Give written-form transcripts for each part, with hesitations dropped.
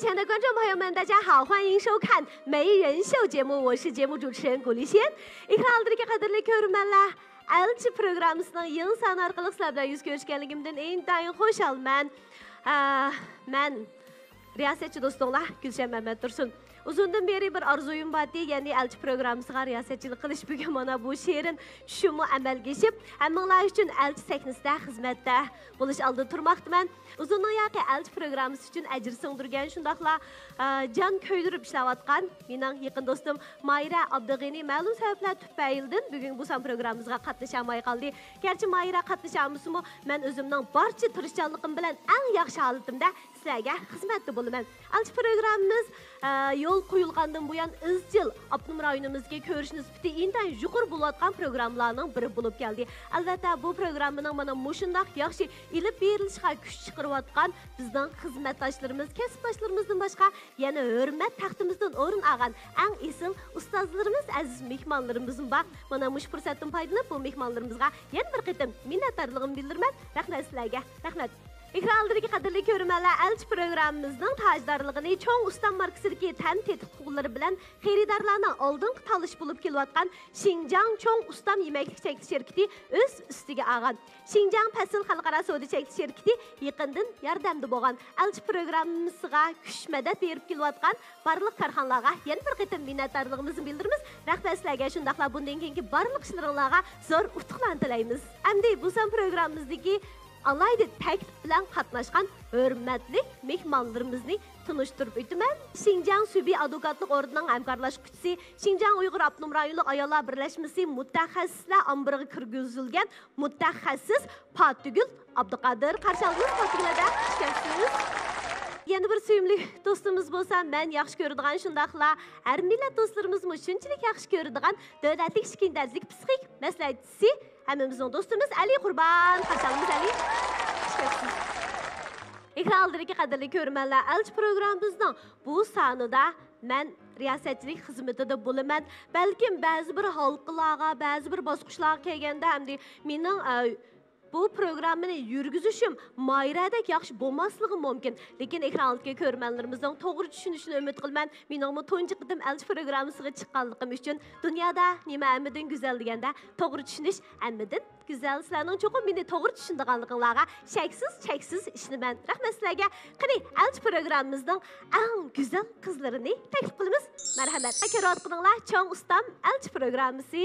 亲爱的观众朋友们，大家好，欢迎收看《媒人秀》节目，我是节目主持人古丽仙。İkradaki qadrli ko'rmanlar, Elçi programmasining yangi soni orqali sizlar bilan yuz ko'rishganligimdan intayin xursandman. Men riyosetchi do'stinglar Gulshan Mamat Tursun. Uzundan beri bir arzuyum vardı, yani Elçi programmasiga riyosetchilik qilish bugun mana bu she'rin tushumi amalga oshib, hammanglar uchun Elçi sahnesida xizmatda bo'lish oldida turmoqdaman. Uzun ayaqi Elçi programmasi uchun ajr singdirgan shundaqla jon ko'ydirib ishlayotgan mening yaqin do'stim Mayra Abdug'ani ma'lum sabablar tufaylidan bugun bu son programmamizga qatnashamay qoldi. Gerçi Mayra qatnashamizmi, men o'zimning barcha tirishchanligim bilan eng yaxshi holatimda sizlarga xizmatda bo'laman. Elçi programmamiz yo'l qo'yilgandan buyon izchil Abnum rayonimizga ko'rish nisbati intan yuqori bo'layotgan programmalarning biri bo'lib keldi. Albatta bu programmaning mana mushundaq yaxshi ilib berilishga kuch chiqarayotgan bizning xizmatdoshlarimiz, kasbdoshlarimizdan boshqa yana hurmat taxtimizdan o'rin olgan eng esil ustozlarimiz, aziz mehmonlarimiz bor. Mana mush fursatdan foydalanib bu mehmonlarimizga yana bir qatim minnatdorligimni bildiraman. Rahmat sizlarga. Rahmat. Ekrandagi qadrli ko'rmanlar, Elçi programmamizning tajdorligini cho'ng ustam markasidagi tan tetqiqlari bilan xaridorlarning oldingi talish bo'lib kelayotgan Xinjiang cho'ng ustam yemaklik chekilish shirkati o'z ustiga olgan. Xinjiang Pasil xalqaro savdo chekilish shirkati yaqindan yordamda bo'lgan. Elçi programmasiga kuch madad berib kelayotgan barliq korxonalarga yana bir qatim minnatdorligimizni bildiramiz. Rahmat sizlarga, shundaqla bundan keyingi barliq ishlaringizga zo'r utuqlar tilaymiz. Endi bu son programmamizdagi alayda taklif bilan qatnashgan hurmatli mehmonlarimizni tanishtirib o'taman. Xinjiang Subiy advokatlik ordining hamkorlashuvchisi, Xinjiang Uyg'ur Abnum rayonlik ayollar birlashmasi mutaxassislar ombiriga kirgizilgan mutaxassis Fatugul Abduqodir. Qarshi olamiz Fatugulada. Xush kelibsiz. Yana bir suyumli do'stimiz bo'lsa, men yaxshi ko'radigan shundaqla har millat do'stlarimizni shunchalik yaxshi ko'radigan davlatlik ishkindajlik psixik maslahatchisi hammamizning do'stimiz Ali Qurbon. Qarshi olamiz Ali. Ekrandagi qadrli ko'rmanlar, Elçi programmamizning bu sonida men riyosetchilik xizmatida bo'laman. Balkim ba'zi bir xalqlarga, ba'zi bir bosqichlarga kelganda hamda mening bu programmani yurgizishim Mayradek yaxshi bo'lmasligi mumkin. Lekin ekrandagi ko'rmanlarimizning to'g'ri tushunishini umid qilaman. Mening tunji qidim Elçi programmasiga chiqqanligim uchun dunyoda nima hammadan go'zal deganda to'g'ri tushunish hammadan go'zal. Sizlarning cho'qim meni to'g'ri tushundiganligingizga cheksiz ishonaman. Rahmat sizlarga. Qani Elçi programmamizning eng go'zal qizlarini taklif qilamiz. Marhamat. Karoatqininglar, cho'ng ustam Elçi programmasi.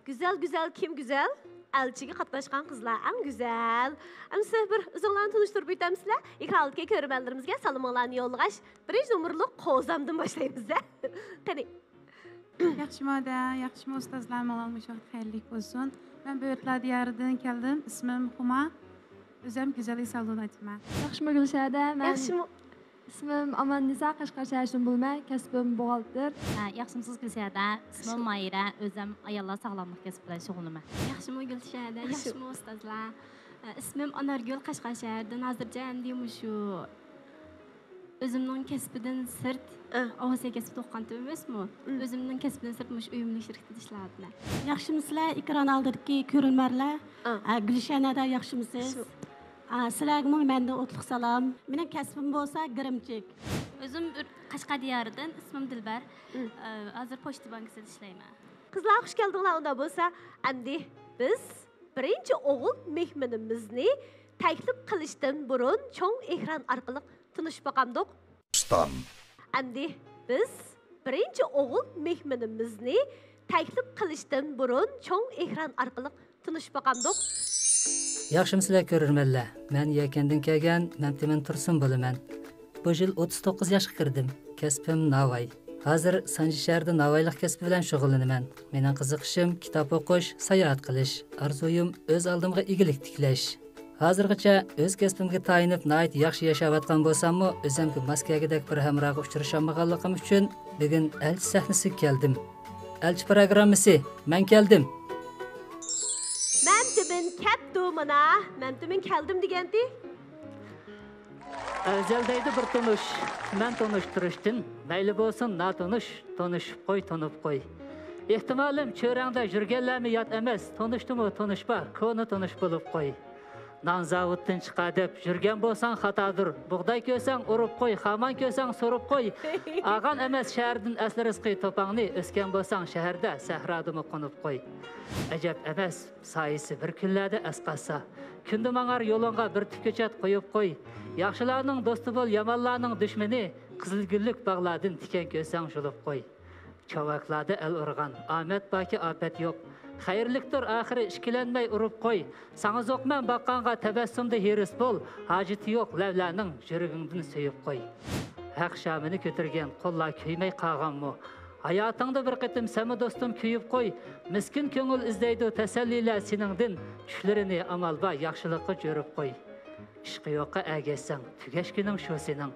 Güzel kim güzel? Elçiga qatnashgan qizlar eng go'zal. Amsa bir o'zinglarni tanishtirib o'tamsizlar. Ekrandagi ko'rmanlarimizga salomlarni yo'llash. Birinchi nomerlik qo'zamdan boshlaymiz-da. Qani. Yaxshimi ustozlar, malolmush vaqt xayrli bo'lsin. Men Bo'yatlar diyoridan keldim. Ismim Huma. O'zim go'zallik salonachiman. Yaxshimi Gulshada? Yaxshimi. İsmim Amanniza, Qashqar shahridan bo'laman. Kasbim buxgalter. Yaxshimisiz Gulshada? Ismim Mayra, o'zim ayollar sog'lomlik kasbi bilan shug'ullaman. Yaxshimi Gulshada? Yaxshimi ustozlar? Ismim Anargul, Qashqar shahridan. Hozircha endi shu o'zimning kasbidan sirt Osiyo kasbida o'qigan emasmi? O'zimning kasbidan sirt mush uyumli shirkatda ishlayapman. Yaxshimisizlar? Ekran oldidagi ko'rmanlar. Gulshanada yaxshimisiz? Sizlarga menda o'tliq salom. Mening kasbim bo'lsa girimchilik. O'zim Qashqar diyoridan, ismim Dilbar. Hozir pochta bankasida ishlayman. Qizlar xush keldinglar. Unda bo'lsa, endi biz birinchi o'g'il mehmonimizni taklif qilishdan burun cho'ng ekran orqali tanishib boqamdik. Ustam. Endi biz birinchi o'g'il mehmonimizni taklif qilishdan burun cho'ng ekran orqali tanishib boqamdik. Yaxshimisilar ko'rmanlar. Men Yakandan kelgan Mamtimin Tursun bo'laman. Bu yil 39 yoshga kirdim. Kasbim Navoiy. Hozir Sanji shahrida navoiylik kasbi bilan shug'ullanaman. Mening qiziqishim kitob o'qish, sayohat qilish, orzuyim o'z oldimga egilik tiklash. Hozirgacha o'z kasbimga tayinib, nihoyat yaxshi yashayotgan bo'lsam-mu, o'zimga Moskvadagi bir hamrohga uchrasholmaganligim uchun bugun Elçi sahnasiga keldim. Elçi programmasi, men keldim. Memtimin keldim degendi. Özeldeydi bir tanış. Men tanıştırıştın. Meyli bolsun tanışıp qo'y. Ehtimalim çöğrəngdə jürgenlermi yat emas. Tanıştımı tanışpa, konu tanış bulup qo'y. Nan zavoddan chiqa deb yurgan bo'lsang xatodir. Bug'doy ko'sang urib qo'y, xaman ko'sang surib qo'y. Ag'an emas shahardan asli rizqi topangni, o'sgan bo'lsang shaharda sahrodimi qo'nib qo'y. Ajab emas, soyisi bir kunlarda asqasa. Kunda mangar yo'lingga bir tiko'chat qo'yib qo'y. Yaxshilarning do'sti bo'l, yomonlarning dushmani. Qizilgullik bog'lardan tikan ko'sang shulib qo'y. Chavaklarda el urgan, Ahmet baki afet yok. Hayırlıktır ahiri işkilenmey urup koy. Sana zokman bakkanga tebessümde hiris bol. Haceti yok levlerinin jürgünden söyüp koy. Hak şamini kötürgen kolla köymey kağan mı? Hayatında bir kıtım semi dostum köyüp koy. Miskin köngül izleydi teselliler sinindin. Düşlerini amalba yakşılıkı jürüp koy. İşki yokka ägesen, tügeşkinin şu senin.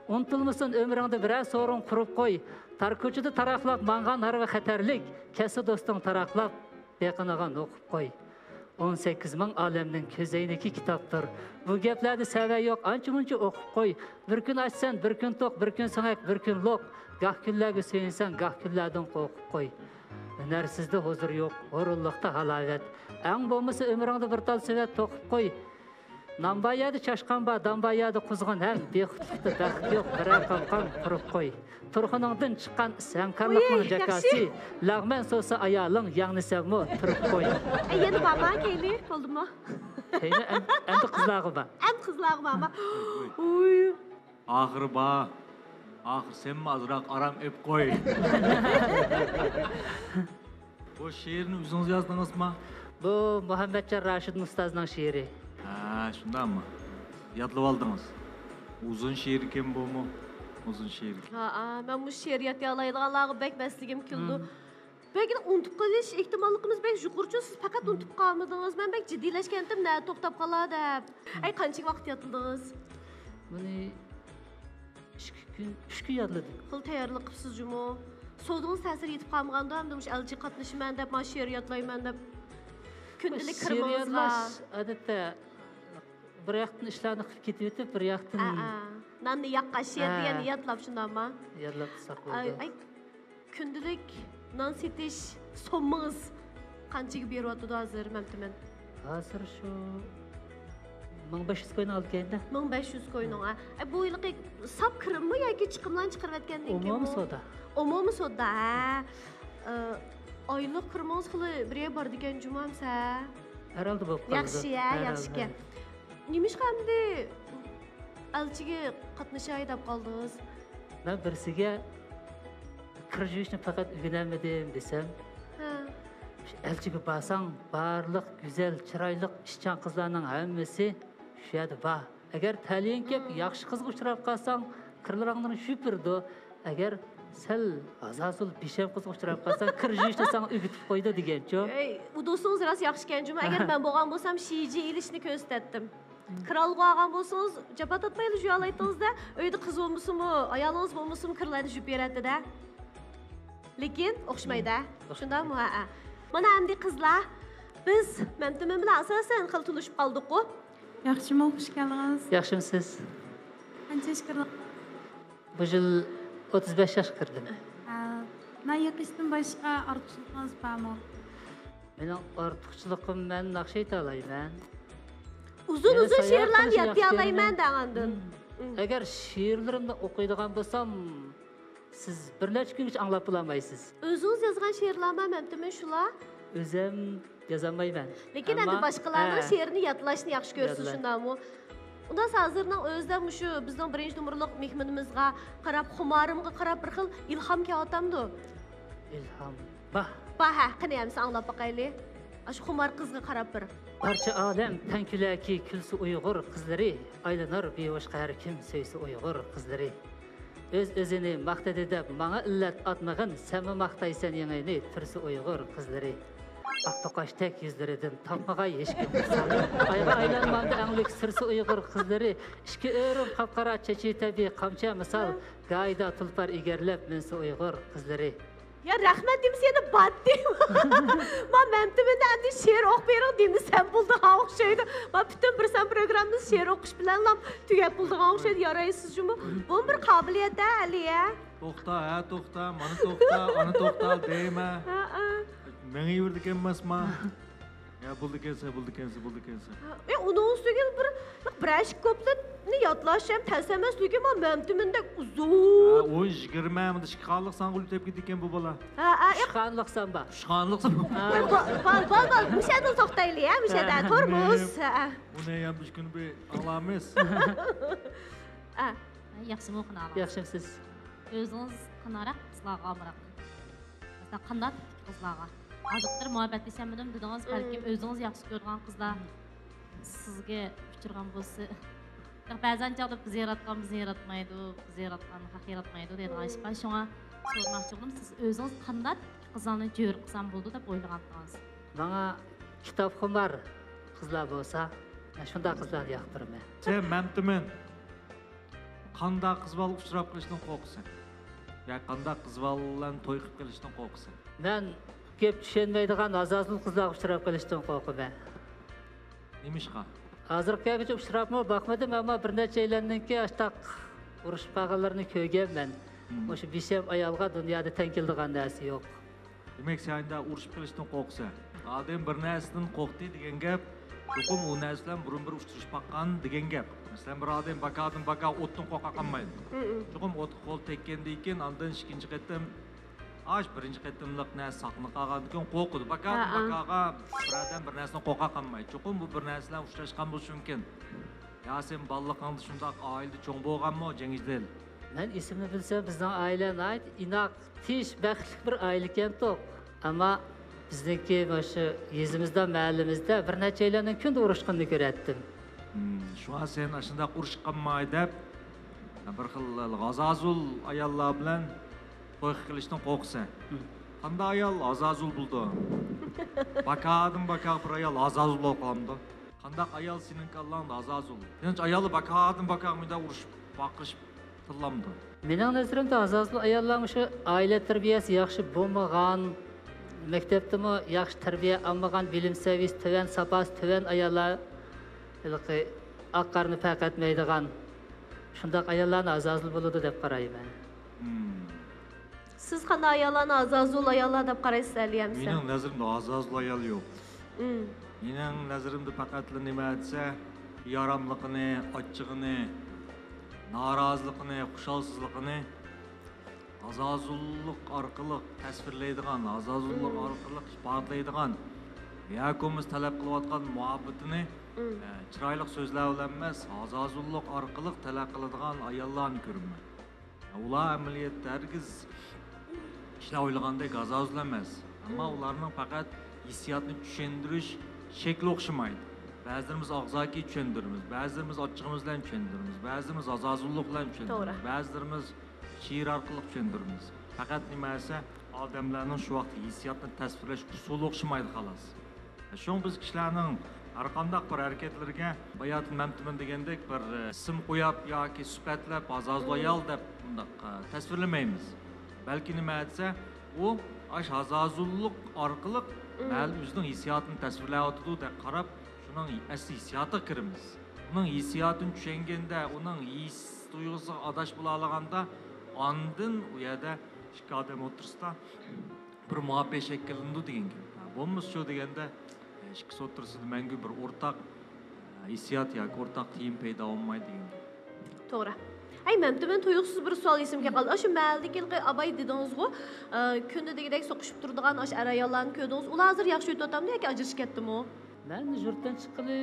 Untulmuşsun ömründe birer sorun kurup koy. Tarkoçudu taraklap mangan harvi xatarlik. Kesi dostum taraklap. Yakınağın okup koy. 18 bin alemnin közeyneki kitaptır. Bu geplerde seve yok, anca okup koy. Bir gün açsan, bir gün tok, bir gün sanak, bir gün lok. Gah küllerge söyinsen, gah küllerden okup koy. Önersizde huzur yok, horulukta halavet. En bombası ömründe bir tal süvet tokup koy. Nambayadı çaşkanba, dambayadı kuzgun hem bekutukta bakıt yok, birer kalkan kurup koy. Turxunundan çıkan sankarlıkның jakası, lağmen sosa ayalın yanı sevmo turup koy. Yeni baba keyli, oldu mu? Keyli, endi kızlağı ba. Endi kızlağı baba. Uy. Ahır ba. Ahır sen mi azırak aram öp koy. Bu şiirini özünüz yazdınız mı? Bu Muhammedcan Raşid Ustaz'ın şiiri. Ha, şundan mı? Yadlıp aldınız. Uzun şiir kim bu mu? Uzun şiir. Ben bu şiiriyat yalaydıqanlarga bek bəsligim kildi. Belki unutup qalish ehtimolligimiz bek yuqurchu, siz faqat unutup qalmadingiz. Men bek jiddiyleşkendim, ne to'xtab qolar deb. Ay qancha vaqt yotildingiz? Buni 3 kun yodladik. Qil tayyorlik qilibsiz jumo. So'dingiz ta'sir yetib qolmaganda ham demiş elchi qatnashiman deb, men şiiriyatlayman deb. Kundalik kirmangizga. Odatda bir yoqdan ishlarni qilib ketib o'tib, bir yoqdan Nanni yaqqa şiir degan yodlab shundaymi? Yodlab tutsak bo'ldi. Ay kundalik non setish sommingiz qanchaga beryapti hozir mamtiman? Hozir shu 1500 ko'yn olganda. 1500 ko'yning. Ay bu yilqi sap kirimmi yoki chiqimdan chiqarayotgandan keyin? Umumiy soda. Umumiy soda. Oylik kirimingiz xili birga bor degan jumamsa. Herhalde bo'lib qoldi. Yaxshi-ya, yaxshi. Nimish qamdi elchiga qatnashay deb qoldingiz? Ben birisiga kir yuvishni faqat o'rganmadim desam, elchiga borsang, barliq go'zal, chiroyli ishchan qizlarning hammasi shu yerda bor. Agar ta'lim kelib, yaxshi qizga uchrab qolsang, kirlaringni shupirdi. Agar sal azazul bisham qizga uchrab qolsang, kir yuvishni sana o'rgatib qo'ydi degancho. Ey, bu do'stingiz rost yaxshi ekan, juma. Agar men bo'lgan bo'lsam, shiji ilishni ko'rsatdim. Kralga olgan bo'lsangiz, japat atmayli juyalaytingizda, uyda qiz bo'lmasimi, ayolingiz bo'lmasimi kirlarni yuvib beradi-da. Lekin o'xshamaydi. Shundaymi? Ha. Mana endi qizlar, biz mamtiman bilan asosan xil tunishib qoldik-ku. Yaxshimi, xush keldingiz. Yaxshimisiz? Qancha ish kirdingiz? Bu yil 35 yoshga kirdim. Na yiqishdan boshqa ortiqchiligingiz bormi? Mening ortiqchilikim men naqsh ayta olmayman. Uzun she'rlarni yodlay olmayman degandim. Agar she'rlarimni o'qiydigan bo'lsam, siz bir necha kungacha anglab bo'lmaysiz. O'zingiz yozgan she'rlarmi mamtiman shular? O'zim yozolmayman. Lekin endi boshqalarning she'rini yodlashni yaxshi ko'rsiz shundami? Unda hozirning o'zida shu bizning birinchi nomerlik mehmonimizga qarab, xumorimga qarab bir xil ilhom kelyapti. İlham. Bah. Baha, qani ham anglab boqayli. Shu xumor qizga qarab bir. Barcha odam tankilaki kulsi Uyg'ur qizlari, aylanar bevoshqa har kim so'ysa Uyg'ur qizlari. O'z-o'zini maqtadi deb menga illat atmag'in, sen maqtaysan yengini tursi Uyg'ur qizlari. Aqtoqashtek yuzlaridan topmaga hech kim qilsa. Ayga aylanmanda anglik sirsi Uyg'ur qizlari, ishki o'rim qapqara chechi tabiiy qamcha misol, gayda tulpar egarlab mensi Uyg'ur qizlari. Ya rahmat deyim seni batdim. Ben memtiminde endi şiir okup verin deyim sen buldun ha okşaydı. Ben bütün bir sen programımız şiir okuş bilenlam tüyep buldun ha okşaydı yarayısız cümle. Bunun bir kabiliyeti de Aliye. Toxta, ha toxta, manı toxta, anı toxta deyme. Meni yurdik emmasma. Ya buldu kelsa. Onun üstüge bir aşk koplat ne yatlaşam tersemezligi ama memtiminde uzun. O 20 mı çıkarlık san gülüp tepki diken bu bala. Şanlıq samba. Şanlık. Bal müşahede toxtaylı ya müşahede tormuz. Bu ne yan bir gün bir alames. Yaxşı mı qınalar? Yaxşımsız. Özünüz qınaraq qızlarga amıraq. Mesela qandat qızlarga. Azıqdır muhabbetleşemedim dediniz, belki özünüz yaxşı görген qızlar sizge uçurgan bolsa. Bəzən çağda bizi yaratmaydı, bizi yaratqan haq yaratmaydı deyilən iş var. Şuna sormaq oldum, siz özünüz qandat qızlarni jör qızan boldu dep oylagandınız. Bana kitap xumar qızlar bolsa, şunda qızlar yaqtırım. Sen memtimin. Qanda qız bal uçurap qilishdan qo'rqsan. Ya qanda qız ballan to'y qilib qilishdan qo'rqsan. Men kep tushunmaydigan azazlı qızlar uchrab qilishdan qo'rqaman. Nemishqa? Hozirgacha uchrabmi baxmadim, ammo bir necha yillardan keyin ashtaq urush pag'alarini ko'rganman. O'sha besham ayolga dunyoda teng keladigan narsa yo'q. Demak, senda urushib qilishdan qo'rqsan. Odam bir narsadan qo'rqdi degan gap, cho'qim u narsa bilan burun-bir uchrashib baqqan degan gap. Masalan, bir odam baka o'tdan qo'rqa qolmaydi. Cho'qim o't qo'l tekkandan keyin ondan ikkinchi qatam birinchi qatimliq narsa saqlanib qolgandan keyin qo'rqadi. Bakaga bir odam bir narsadan qo'rqa qolmaydi. Cho'qim bu bir narsa bilan uchrashgan bo'lishi mumkin. Ya sen balliqingda shundoq oilada cho'ng bo'lganmi, Jengizdel? Men ismini bilsam, bizning oilani ayt, inoq, tish, baxtli bir oila ekan to'q. Ammo bizniki o'sha yezimizda, mahallimizda bir necha yillardan kunda urushqanni ko'ratdim. Şu an sen aslında urush qilmay deb bir xil g'azazul ayollar bilan to'y qilishdan qo'rqsan. Qanday ayol azazul bo'ldi? Bakadan bir ayol azazul bo'lib qoldi. Qanday ayol sening kallangda azazul? Tinch ayoli bakadan mida urush baqirish tillamdi. Mening nazarimda azazlı ayollar o'sha oila tarbiyasi yaxshi bo'lmagan, maktabdami yaxshi tarbiya olmagan, bilim saviyasi tuvan, sapasi tuvan ayollar aqarni faqatmaydigan shundoq ayollarni azazlı bo'ladi deb qarayman. Siz qanday ayollarni azazul ayollar deb qaraysiz aliyamsa? Mening nazarimda azazul ayol yo'q. Mening nazarimda faqat nima desa, yaramligini, ochchig'ini, noroziligini, xushalsizligini azazullik orqali tasvirlaydigan, azazullik orqali isbotlaydigan, yako'miz talab qilayotgan muhabbatini chiroyli so'zlar bilan emas, azazullik orqali talab qiladigan ayollarni ko'raman. Ular amaliyotda hargiz ishlar o'ylagandek azazul emas, ammo ularning faqat hissiyotni tushuntirish shekli o'xshamaydi. Ba'zilarimiz og'zaki tushuntiramiz, ba'zilarimiz ochchig'imiz bilan tushuntiramiz, ba'zilarimiz azazullik bilan tushuntiramiz, ba'zilarimiz she'r orqali tushuntiramiz. Faqat nima esa odamlarning shu vaqt hissiyotni tasvirlash usuli o'xshamaydi xolos. Shu biz kishilarning har qanday bir harakatlarga bayat mamtiman degandek bir ism qo'yib yoki sifatlab azazul ayol deb tasvirlamaymiz. Balki nima desa, u azazullik orqali o'zining hissiyotini tasvirlayotdi deb qarab, uning asli hissiyoti kirimiz. Uning hissiyotini tushunganda, uning his tuyg'usi adash bo'la olganda, ondan u yerda ikki odam o'tirsda bir muhabbet shakllandi degan gap. Bo'lmasa shu deganda ikki o'tirsida mangu bir o'rtaq hissiyot yoki o'rtaq tiyim paydo bo'lmaydi degan gap. To'g'ri. Ay mamtiman tuyuqsiz bir savol esimga qoldi. Shu mahaldagi abay dedingiz-ku, kunda degidek so'qishib turadigan o'sha ayollarni ko'rdingiz. Ular hozir yaxshi o'tyaptimi yoki ajrashib ketdimi? Men yurtdan chiqqali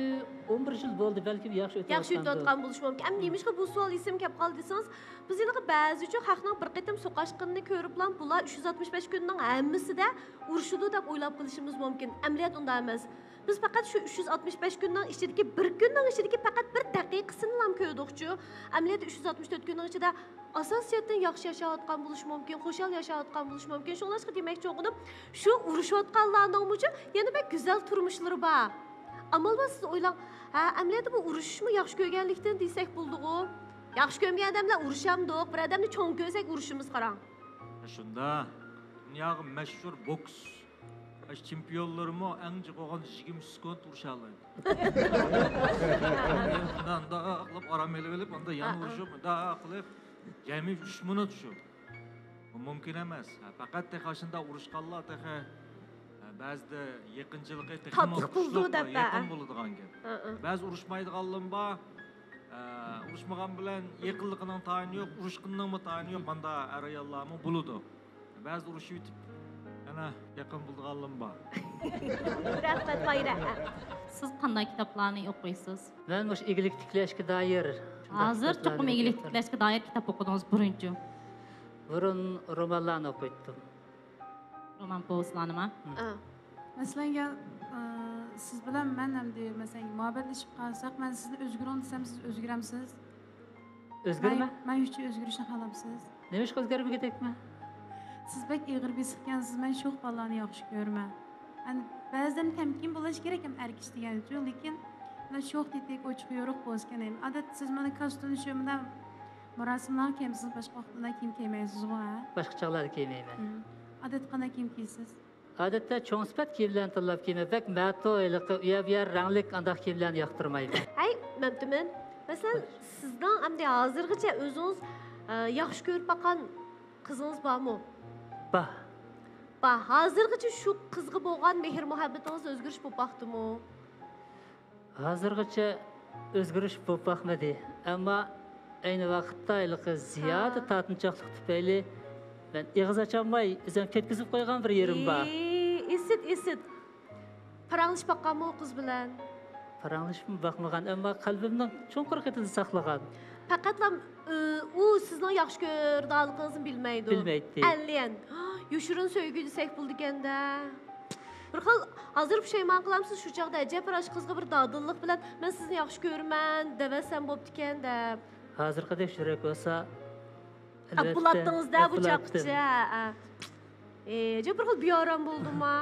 11 yil bo'ldi, balki yaxshi o'tayotgan bo'lishi mumkin. Ammo nemishqa bu savol esimga kelib qoldi desangiz, biz endi ba'zi uchun haqning bir qatam so'qashqinni ko'riblan, bular 365 kunning hammasida urushudi deb o'ylab qilishimiz mumkin. Amaliyot unda emas. Biz faqat shu 365 kunning ichidagi bir kunning ichidagi faqat bir daqiqasini ham ko'rdikchu. Amaliyotda 364 kunning ichida asosiyatdan yaxshi yashayotgan bo'lish mumkin, xushal yashayotgan bo'lish mumkin. Shunlashqa demoqchi o'qidim. Shu urushayotganlarning uchun yana bir go'zal turmushlari bor. Amal va siz o'ylang, amaliyotda bu urushishmi yaxshi ko'rganlikdan desak bo'ldi-ku. Yaxshi ko'rgan odamlar urushamdiq, bir odamni cho'ng ko'rsak urushimiz qarang. Shunda dunyoga mashhur boks chempionlarimi eng qo'g'on 20 sekund urisha oladi. Unda qilib aram elib, unda yana urishib, unda qilib jami 3 minut shu. Bu mumkin emas. Faqat texashında urishqanlar texa ba'zida yaqinchiligi Tatbiq bo'ldi deb, yaqin bo'ladigan gap. Ba'zi urushmaydiganlar bor. Urushmagan bilan yaqinligining tayini yo'q, urushqinning tayini yo'q. Bunda ayollarmi bo'ladi. Ba'zi urushib yetib yana yaqin bo'lganlar bor. Rahmat Mayra. Siz qanday kitoblarni o'qiysiz? Men o'sha egilik tiklashga doir. Hozir cho'qim egilik tiklashga doir kitob o'qidingiz birinchi. Burun romanlarni o'qiydim. Roman povestlarnimi? Masalan, siz bilan men ham de, masalan, muhabbatlashib qolsak, men sizni o'zgaron desam, siz o'zgaramsiz. O'zgarma? Men uchun o'zgarishni xohlamsiz. Nima ish o'zgarmagadekmi? Siz bek ig'ir besiqkansiz, men sho'x bolani yaxshi ko'raman. Hani ba'zan temkin bo'lish kerak ham erkish degan uchun, lekin men sho'x tetik ochiq yo'riq bo'lgan ham. Odat siz meni kostyum shimdan marosimlar kiyimsiz, boshqa vaqtda kiyim kiymaysiz-ku, ha? Boshqa chog'larda kiymayman. Odat qanday kiyim kiysiz? Odatda cho'ng sifat kiyimlarni tanlab kiymayman. Bak mato'yliqi, uya ranglik andaq kiyimlarni yoqtirmayman. Ay, Mamtimin. Masalan, sizdan hamda hozirgacha o'zingiz yaxshi ko'rib boqqan qizingiz bormi? Bor. Ba, hozirgacha shu qizga bo'lgan mehr muhabbatingiz o'zgarish bo'lib baqdimi? Hozirgacha o'zgarish bo'lib baqmadi. Ammo ayni vaqtda iliqi ziyoda tortinchoqlik tufayli men ig'iz ocholmay o'zim ketkizib qo'ygan bir yerim bor. Esit. Paranglashib boqqanmi u qiz bilan? Paranglashib boqmagan, ammo qalbimning cho'nqur qetida saqlagan. Faqatla u sizning yaxshi ko'rganligingizni bilmaydi. Bilmaydi. Allen. Yoshirin sevgi desek bo'ldi ekanda. Bir xil hozir pushaymon qilamsiz shu chaqda ajab bir qizga bir dodillik bilan men sizni yaxshi ko'raman devasam bo'pti ekanda. Hozirgidek yurak bo'lsa Bulatdingizda bu chaqcha. Bir xil biyoram bo'ldimi?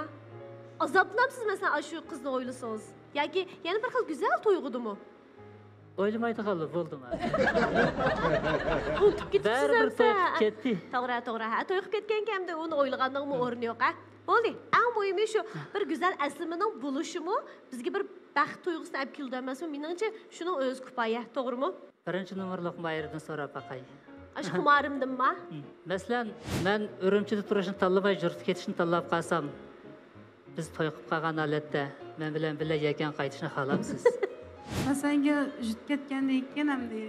Azoblanamsiz masalan shu qizni o'ylasangiz yoki yana bir xil go'zal to'yg'udimi? O'ylamaydigan bo'ldimi? Unutib ketibsiz bir to'yib ketdi. To'g'ri. To'yib ketgan kamda uni o'ylaganning o'rni yo'q, ha? Bo'ldi. Eng muhimi shu bir go'zal aslimining bo'lishimi bizga bir baxt tuyg'usini olib keldi emasmi? Meningcha shuning o'zi kifoya, to'g'rimi? Birinchi nomerlik Mayradan so'rab baqay. Shu xumarimdimmi? Masalan, men Urumchida turishni tanlamay yurtga ketishni tanlab qolsam, biz to'y qilib qolgan holatda men bilan birga yakan qaytishni xohlamsiz? Masalan, yurtga ketgandan keyin ham de,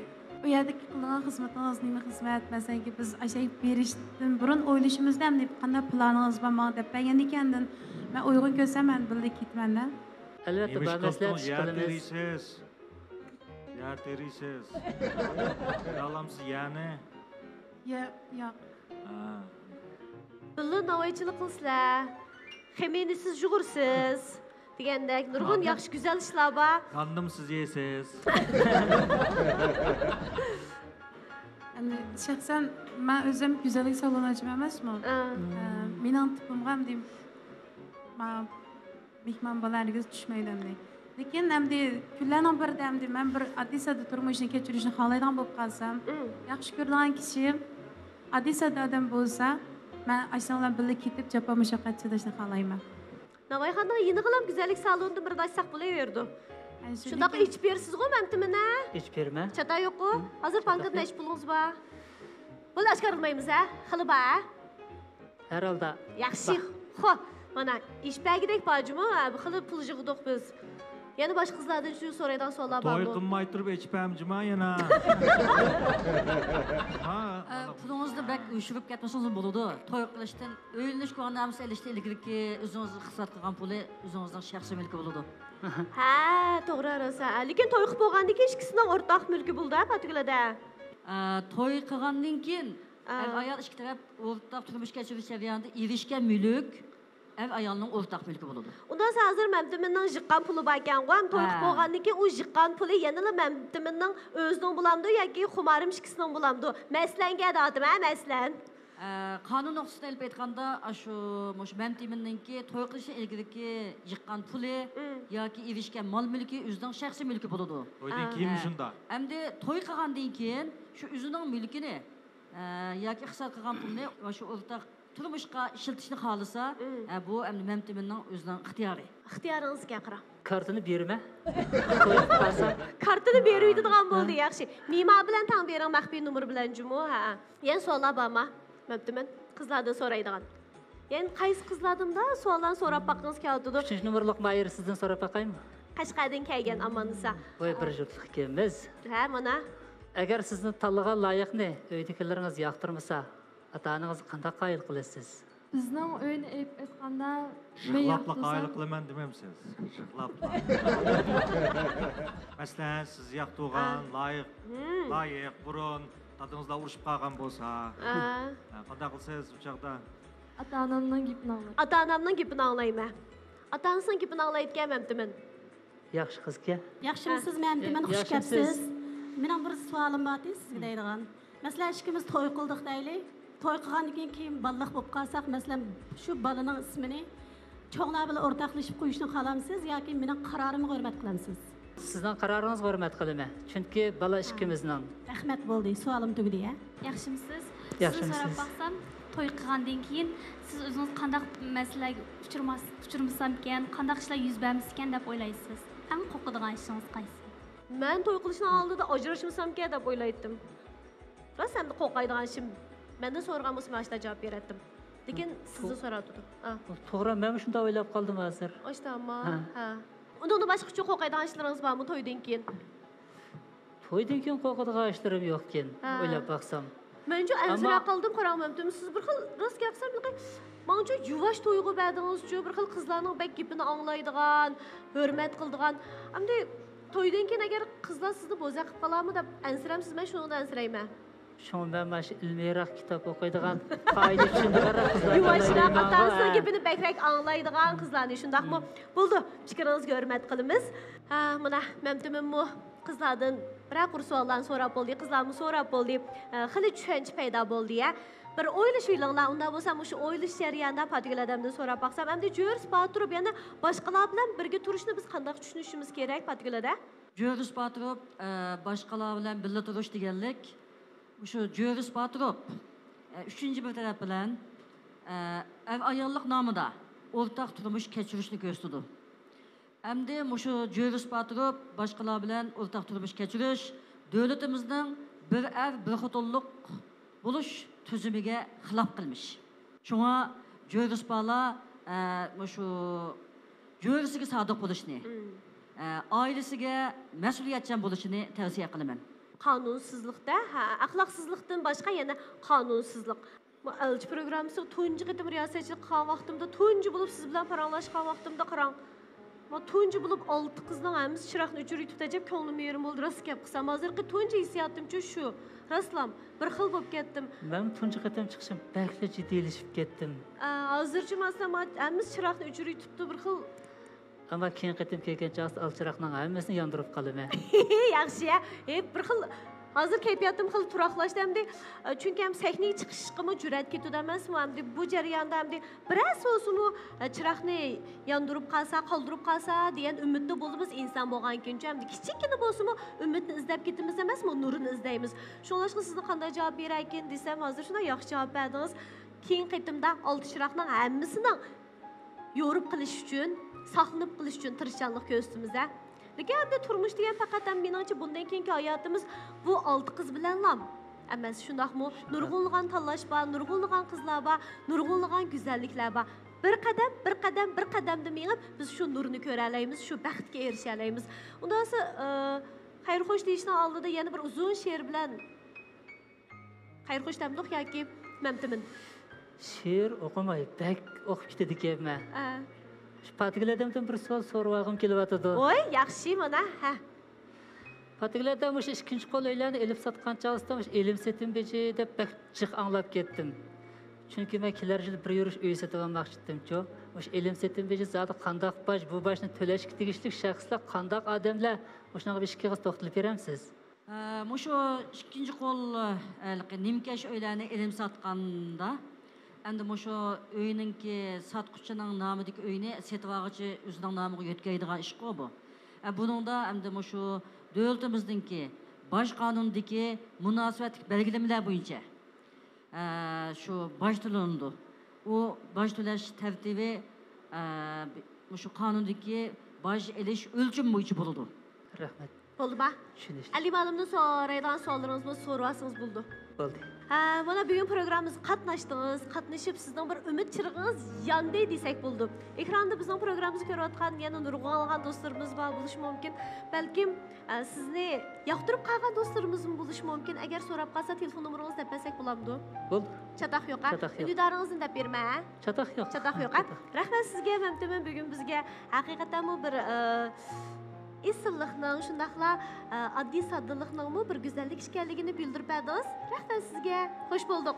u yerdagi qilgan xizmatingiz nima xizmat? Masalan, biz ashay berishdan burun o'ylashimizda ham deb qanday planingiz bormi deb bilgan ekandan men uyg'un ko'rsam men birga ketmanda. Albatta, bu maslahat qilamiz. Yer terisiz. Yalamsiz yani? Yo'q. Birga navoiychilik qilsizlar. Xemenisiz jug'ursiz. Degandek nurg'un yaxshi go'zal ishlar bor. Qandim siz yeysiz. Endi shaxsan men o'zim go'zallik saloni ochman emasmi? Mening tipimga ham deyim, men mehmon bo'larga tushmaydi ham deyim. Lekin hamda kunlarning birida hamda men bir oddiy sada turmushni kechirishni xohlaydigan bo'lib qolsam, yaxshi ko'radigan kishi oddiy sada odam bo'lsa, men ashunlar birga ketib jafo mushaqqat chidashni xohlayman. Navoiyxonda yeni qilam go'zallik salonida bir dashsaq bo'laverdi. Shundaqa ichib bersiz-ku, Mamtimina? İçib berma. Chata yo'q-ku. Hozir pankada necha pulingiz bor? Buni oshkorlaymiz, ha? Xili bor. Har holda. Yaxshi. Xo'p, mana ish bagidek bormi? Bu xili pul yig'dik biz. Yana boshqa qizlardan shu so'raydigan savollar bormi? To'y qilmay turib ichib hamjima yana. Pulungizni bak uyushib ketmasangiz bo'ladi. To'y qilishdan, o'yinish ko'rganimiz elishda ilgirki o'zingizni xizmat qilgan puli o'zingizning shaxsiy mulki bo'ladi. Ha, to'g'ri rosa. Lekin to'y qilib bo'lgandan keyin ikkisining o'rtoq mulki bo'ldi, Patigilada. To'y qilgandan keyin ayol ikki taraf o'rtoq turmush kechirish jarayonida erishgan mulk ayolning o'rtoq mulki bo'ladi. Undan hozir Mamtiminning jiqqan puli bor ekan-ku, ham to'y qilib bo'lgandan keyin u jiqqan puli yana Mamtiminning o'zining bo'lamdi yoki xumarim ikkisining bo'lamdi. Maslanga dadim, ha, maslan. Qonun nuqtasida ilib aytganda, shu Mamtiminninki to'y qilishdan ilgiriki jiqqan puli yoki erishgan mol mulki o'zining shaxsiy mulki bo'ladi. To'ydan keyin shunda. Endi to'y qilgandan keyin shu o'zining mulkini yoki hisob qilgan pulni shu o'rtoq turmushga ishlatishni xohlasa, bu endi Mamtiminning o'zining ixtiyori. Ixtiyoringizga qarang. Kartını berma. To'y qilsam, Kartini beruydigan bo'ldi, yaxshi. Mema bilan tang bering maxfiy nomer bilan jumu, ha. Yana savollar bormi? Mamtimin, qizlardan so'raydigan. Yani qaysi qizladimda sualdan so'rab baqqınız keldi. 3 nomerlik mayır sizden so'rab bakayım mı? Qashqardan kelgan amanisa. Voy bir jurtlik ikimiz. Ha, mana. Agar sizni tanlagan loyiqni uydagilaringiz yoqtirmasa, ota-onangizni qanday qayil qilasiz? Bizning o'yin aytganda Şıqlapla qayıl qilaman demamsiz. Şıqlapla. Masalan, siz yoqtirgan loyiq burun dadingizlar urushib qolgan bo'lsa, qanday qilsangiz u chaqda? ota-onamning gapini anglayman. Ota-onamning gapini anglayman. Ota-onasining gapini anglayotgan mamtiman. Yaxshi qizga. Yaxshimisiz, mamtiman, xush kelibsiz. Mening bir savolim bor sizga deydigan. Masalan, ikkimiz to'y qildik deylik. To'y qilgandan keyin balliq bo'lib qolsak, masalan, shu balaning ismini cho'nglar bilan o'rtoqlashib qo'yishni xohlamsiz yoki mening qarorimni hurmat qilamsiz? Sizning qaroringizni hurmat qilaman. Chunki bala ikkimizning. Rahmat bo'ldi. Savolim tugdi, ya. Yaxshimisiz? Yaxshimisiz. Sizni so'rab baqsam, to'y qilgandan keyin siz o'zingiz qanday masalaga uchirmasam ekan, qanday ishlar yuz bermas ekan deb o'ylaysiz? Eng qo'rqadigan ishingiz qaysi? Men to'y qilishning oldida ajrashmasam kerak deb o'ylaydim. Rasamda qo'rqaydigan ishim. Mendan so'ragan bo'lsa, men shunday javob berardim. Lekin sizni so'radim. To'g'ri, men shunday o'ylab qoldim hozir. Oshdami? Ha. Unda boshqacha qo'rqaydigan ishlaringiz bormi to'ydan keyin? To'ydan keyin qo'rqadigan ishlarim yo'q ekan, o'ylab baqsam. Menga ansira qildim, qaramamdim. Siz bir xil ras gapsam, menga yuvash to'yg'u berdingiz-chu, bir xil qizlarning bak gapini anglaydigan, hurmat qildigan. Hamda to'ydan keyin agar qizlar sizni bo'za qilib qolarmi deb ansiramsiz, men shundan ansirayman. Shunga men mana shu ilmiyroq kitob o'qiydigan, qoida tushunadigan qizlar. Yuvashroq, otasining gapini bakrak anglaydigan qizlarni shundaqmi? Bo'ldi, fikringizni hurmat qilamiz. Ha, mana mamtiminmi qizlardan bir savollarni so'rab bo'ldi, qizlarni so'rab bo'ldi. Xili tushuncha paydo bo'ldi ya. Bir o'ylash o'ylanlar, unda bo'lsa o'sha o'ylash jarayonida Patgul-adamdan so'rab baqsam, hamda jo'rs paturib, yana boshqalar bilan birga turishni biz qanday tushunishimiz kerak Patgul-ada? Jo'rs paturib, boshqalar bilan birga turish deganlik şu Jo'ris Patrop üçüncü bir taraf bilan ev ayollik nomida o'rtaq turmush kechirishni ko'rsatdi. Endi şu Jo'ris Patrop boshqalar bilan o'rtaq turmush kechirish davlatimizning bir ev bir xotinlik bo'lish tuzumiga xilof qilmish. Shunga Jo'ris bala şu Jo'risiga sodiq bo'lishni, oilasiga mas'uliyatchan bo'lishini tavsiya qilaman. Qanunsuzluqda, axloqsizlikdan boshqa yana qanunsuzluq. Elchi programmasi tunji qitim riyosatchilik qilgan vaqtimda, tunji bo'lib siz bilan paranglashgan vaqtimda qarang. Men tunji bo'lib 6 qizning hammasi chiroqni o'chirib yutib tajab ko'nglim yerim bo'ldi, rost gap qilsam. Hozirgi tunji hissiyotim shu. Raslam, bir xil bo'lib ketdim. Men tunji qitim chiqishim bakli jiddiylashib ketdim. Hozircha masalan, hammasi chiroqni o'chirib yutibdi, bir xil. Ama keyin qitim kelgan chaqda alchiroqning hammasini yondirib qolaman. Yaxshi-ya. Bir xil hozir kayfiyatim xil turaqlashdi hamda chunki ham sahnaga chiqishga jur'at ketadi emasmi? Hamda bu jarayonda hamda biroz o'zini chiroqni yondirib qolsa, qoldirib qolsa degan umidda bo'lamiz inson bo'lgan kuncha hamda kichikgina bo'lsa-mu umidni izlab ketamiz emasmi? Nurini izlaymiz. Shunlashqa sizni qanday javob berar ekan desam, hozir shunday yaxshi javob berdingiz. Keyin qitimda 6 chiroqning hammasini yorib qilish uchun saqlanib qilish uchun tirishchanlik ko'rsatamiz. Lekin endi turmush degan faqat meningcha bundan keyingi hayotimiz bu 6 qiz bilanlam emas, shundaqmi? Nurg'unlagan tanlash bor, nurg'unlagan qizlar bor, nurg'unlagan go'zalliklar bor. Bir qadamda mengib biz shu nurni ko'ra olamiz, shu baxtga erisha olamiz. Undan so'ng xayrxo'sh deyishning oldida yana bir uzun she'r bilan xayrxo'sh damliq yoki mamtimin. She'r o'qimay, bak o'qib ketadi ekanman. Patgul-adamdan bir savol so'rag'im kelyapti. Voy, yaxshi mana. Ha. Patgul-adam o'sha ikkinchi qo'l uylarni elib sotgan chog'ida elim setim beji deb bak jiq anglab ketdim. Chunki men kelar yil bir yurish uy sotib olmoqchi edim-ku. O'sha elim setim beji zodi qandoq boj, bu bojni to'lashga tegishli shaxslar qandoq odamlar o'shanaqa bir ishga to'xtalib beramsiz? Mushu ikkinchi qo'l nimkash uylarni elim sotganda endi mushu uyninki sotquchining nomidagi uyni setvoqchi o'zining nomiga yetkazadigan ish bu. Buningda endi mushu davlatimizningki bosh qonundagi munosabatlik belgilamalari bo'yicha shu boj to'lanadi. U boj to'lash tartibi mushu qonundagi boj elish o'lcham bo'yicha bo'ladi. Rahmat. Bo'ldimi? Tushunishdim. Ali malimdan so'raydigan savollaringizni so'rasangiz bo'ldi. Bo'ldi. Mana bugun programmamizga qatnashdingiz, qatnashib sizning bir umid chirig'ingiz yondi desak bo'ldi. Ekranda bizning programmamizni ko'rayotgan yana nurg'onlagan do'stlarimiz bor bo'lishi mumkin. Balkim sizni yoqtirib qolgan do'stlarimiz bo'lishi mumkin. Agar so'rab qolsa telefon nomeringizni deb bersak bo'lamdi. Bo'ldi. Chataq yo'q. Undidaringizni deb berma. Chataq yo'q. Chataq yo'q. Rahmat sizga, mamnunman bugun bizga haqiqatan bir isillikning shundaqla oddiy soddaliqning bir go'zallik ekanligini bildirib berdingiz. Rahmat sizga. Xush bo'ldik.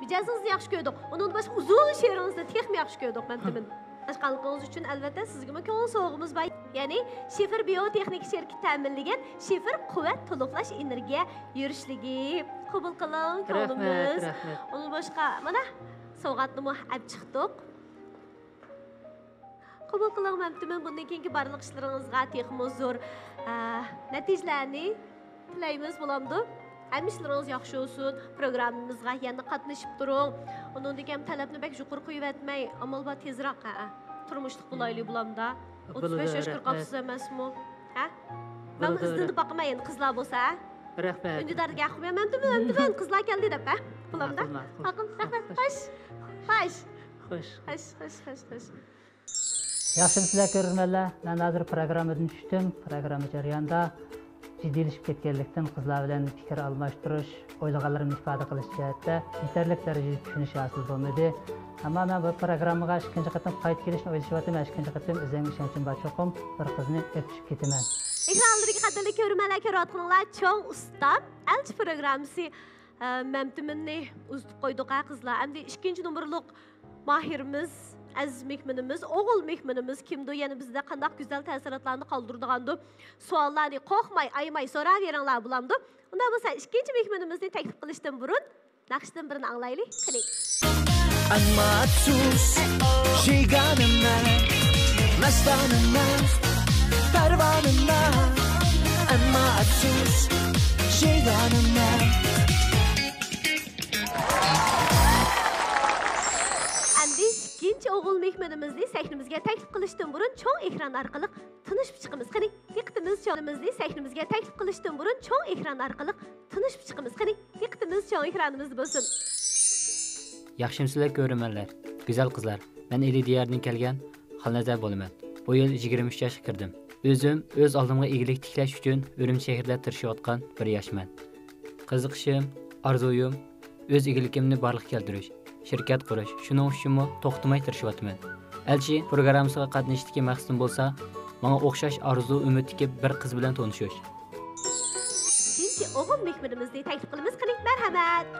Mijozingizni yaxshi ko'rdik. Undan boshqa uzun she'ringizni texmi yaxshi ko'rdik, mamnunman. Boshqaliginiz uchun albatta sizga ko'ngil sog'imiz bor. Ya'ni Shifr biotexnik shirkati ta'minlagan Shifr quvvat to'liqlash energiya yurishligi. Qabul qiling, ko'ngilimiz. Undan boshqa mana sovg'atni olib chiqdik. Qabul qiling, mamnunman. Bundan keyingi barliq ishlaringizga texmo zo'r natijalarni tilaymiz bo'lamdi. Hamma ishlaringiz yaxshi bo'lsin. Programmamizga yana qatnashib turing. Undan keyin talabni bak yuqori qo'yib etmay, amal bor tezroq turmushlik bo'laylik bo'lamda. 35 yoshga qolsiz emasmi? Ha? Men izni boqmayin qizlar bo'lsa. Rahmat. Undidarga qo'yaman, mamnunman. Qizlar keldi deb, ha? Bo'lamda. Rahmat. Xo'sh. Yaxshimisiz ko'rganlar, men hozir programmadan tushdim. Programma jarayonida jiddiyleşib ketganlikdan qizlar bilan fikr almashtirish, o'ylaganlarimni ifoda qilish jihatda yetarli darajada tushunish hosil bo'lmadi. Ammo men bu programmaga ikkinchi qatim qaytib kelishni o'ylashyapman. Ikkinchi qatim o'zimga ishonchim bor cho'qim bir qizni o'pishib ketaman. Ekranlardagi qadrli ko'rmanlar, ko'rayotganlar, cho'ng usta Elchi programmasi mamnunmanni uzib qo'ydik qizlar. Endi ikkinchi nomerlik mahirimiz aziz mehmonimiz, o'g'il mehmonimiz kimdi? Yana bizda qanday go'zal ta'sirotlarni qoldirdigandi? Savollarni qo'rqmay, aymay so'raveringlar bo'lamdi. Unda bo'lsa, ikkinchi mehmonimizni taklif qilishdan burun naqshdan birini anglaylik. Qani. Amma afsus, şeyganimna, mastanimna, parvanimna. Amma afsus, şeyganimna. İkinci o'g'il mehmonimizni sahnimizga taklif qilishdan burun cho'ng ekran orqali tanishib chiqamiz. Qani, diqqatimiz cho'ngimizni sahnimizga taklif qilishdan burun cho'ng ekran orqali tanishib chiqamiz. Qani, diqqatimiz cho'ng ekranimizda bo'lsin. Yaxshimsizlar ko'rmanlar, go'zal qizlar. Men Eli diyardan kelgan Xalnazar bo'laman. Bu yil 23 yoshga kirdim. O'zim o'z oldimga egilik tiklash uchun Urumchi shahrida tirishayotgan bir yoshman. Qiziqishim, orzuyim o'z egiligimni barliqqa keltirish. Şirket qurish. Shuning uchunmi to'xtamay tirishyapman. Elchi programmasiga qatnashishdagi maqsadim bo'lsa, menga o'xshash orzu, umiddagi bir qiz bilan tanishish. Ikkinchi o'g'il mehmonimizni taklif qilamiz. Qani,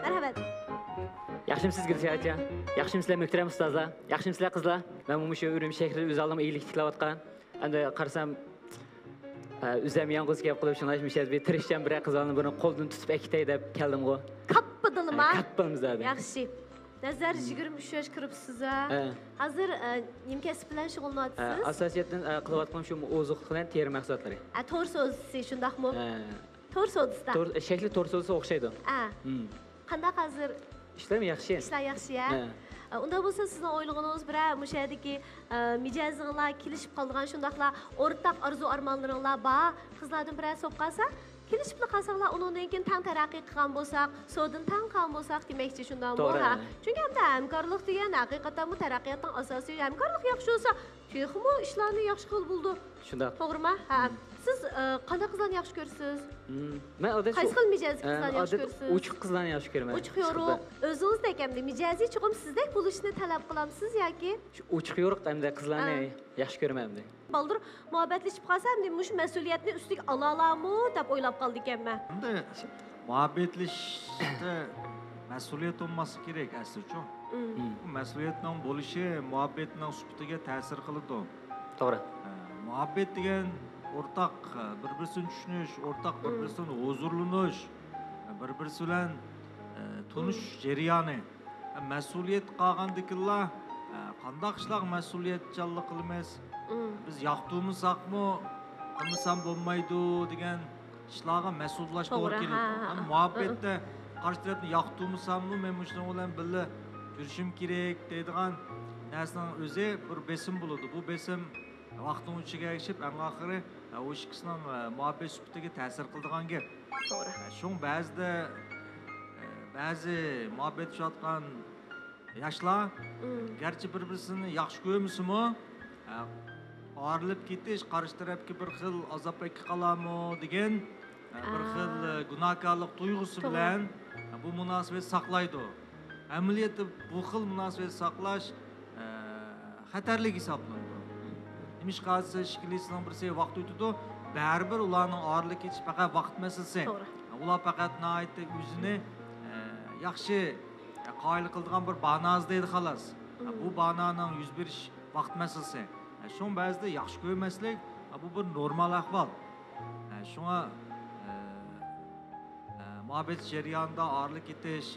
marhamat. Yaxshimisiz Gulshacha? Yaxshimsizlar muhtaram ustozlar? Yaxshimsizlar qizlar? Men mushu Urumchi shahrida o'z oldimga egilik tiklayotgan. Endi qarasam o'zim yolg'iz kelib qolib shunlashmishaz. Bir tirishgan bir qizlarni buni qo'ldan tutib akitay deb keldim-ku. Kappadilma. Kappamizda. Yaxshi. Nazar 23 yosh kiribsiz. Hozir nima kasb bilan shug'ullanyapsiz? Asosiyatdan qilayotgan shu oziq bilan teri mahsulotlari. To'r so'zisi shundaqmi? To'r so'zida. Shakli to'r so'zisiga o'xshaydi. Qanday hozir? Ishlar yaxshi. Ishlar yaxshi-ya. Unda bo'lsa sizning o'ylaganingizz bilan mushadiki mijozinglar kelishib qolgan shundaqlar o'rtaq arzu armonlaringlar bor. Qizlardan biri so'p qolsa, kelishib qolsanglar, undan keyin tang taraqqiy qilgan bo'lsak, so'dan tang qilgan bo'lsak demakchi shundaqmi? Ha. Chunki hamkorlik degan haqiqatan bu taraqqiyotning asosiy hamkorlik yaxshi bo'lsa, texmo ishlarni yaxshi qilib bo'ldi. Shundaq. To'g'rimi? Ha. Siz qanday qizlarni yaxshi ko'rasiz? Men odat qaysi xil mijozli qizlarni yaxshi ko'rasiz? Uchiq qizlarni yaxshi ko'raman. Uchiq yo'ruq. O'zingizdek hamda mijozi chuqum sizdek bo'lishni talab qilamsiz yoki? Uchiq yo'ruq hamda qizlarni yaxshi ko'raman hamda. Baldur muhabbatlashib qolsam, mush mas'uliyatni ustiga ola olammi deb o'ylab qoldik ekanman. Endi muhabbatlashishda mas'uliyat olmasi kerak aslida-ku. Bu mas'uliyatning bo'lishi muhabbatning sifatiga ta'sir qiladi. To'g'ri. Muhabbat degan o'rtaq bir-birini tushunish, o'rtaq bir-birini huzurlanish, bir-birisi bilan tunish jarayoni. Mas'uliyat qolgandikilar qanday ishlar mas'uliyatchanlik qilmas. Biz yoqtirmasaqmi, qilmasam bo'lmaydi degan ishlarga mas'ullashib to'g'ri keladi. Muhabbatda qarshi tarafni yoqtirmasammi, men shundan bilan birga yurishim kerak deydigan narsaning o'zi bir besim bo'ladi. Bu besim vaqtning ichiga erishib, eng oxiri o ikkisining muhabbat sifatiga ta'sir qiladigan gap. To'g'ri. Shung ba'zida ba'zi muhabbetlashayotgan yoshlar garchi bir-birini yaxshi ko'rmisimi, ayrilib ketish qarshi tarafga bir xil azobga qolarmi degan bir xil gunohkorlik tuyg'usi bilan bu munosabat saqlaydi. Amaliyotda bu xil munosabat saqlash xatarli hisoblanadi. Nimish qolsa shikilisining birisi vaqt o'tadi, baribir ularning ayrilib ketish faqat vaqt masalasi. Ular faqat nihoyatda o'zini yaxshi qoyil qiladigan bir bano izlaydi xolos. Bu banoning yuz berish vaqt masalasi. Şun ba'zida yaxshi ko'rmaslik bu bir normal ahvol. Shunga muhabbet jarayonida ayrilib ketish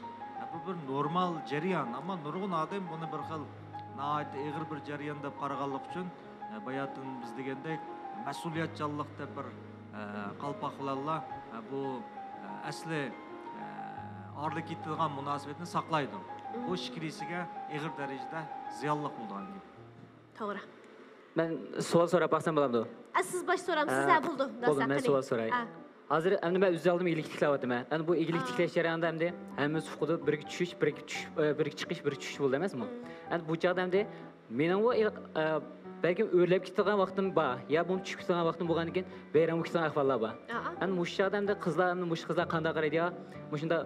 bu bir normal jarayon, ammo nurg'un odam buni bir xil nihoyat og'ir bir jarayon deb qaraganlik uchun bayatın biz degandek mas'uliyatchanlik deb bir qalpoqlarla bu asli ayrilib ketadigan munosabatni saqlaydi. Bu fikrisiga og'ir darajada ziyonli bo'lgan. To'g'ri. Ben sual so'rab baksam bo'lamdi. Siz bosh so'ramsiz, sizlar bo'ldi. Bo'ldi, men sual so'ray. Hozir endi men o'z oldim iyilik tiklayapman. Endi bu iyilik tiklash jarayonida endi hammamiz huquqida birga tushish, birga chiqish, birga tushish bo'ldi emasmi? Endi bu chaqda endi mening bu belki o'rlab ketgan vaqtim bor, ya bu tushib ketgan vaqtim bo'lgandan keyin bayram o'tgan ahvollar bor. Endi bu chaqda endi qizlar qanday qaraydi yo? Shunda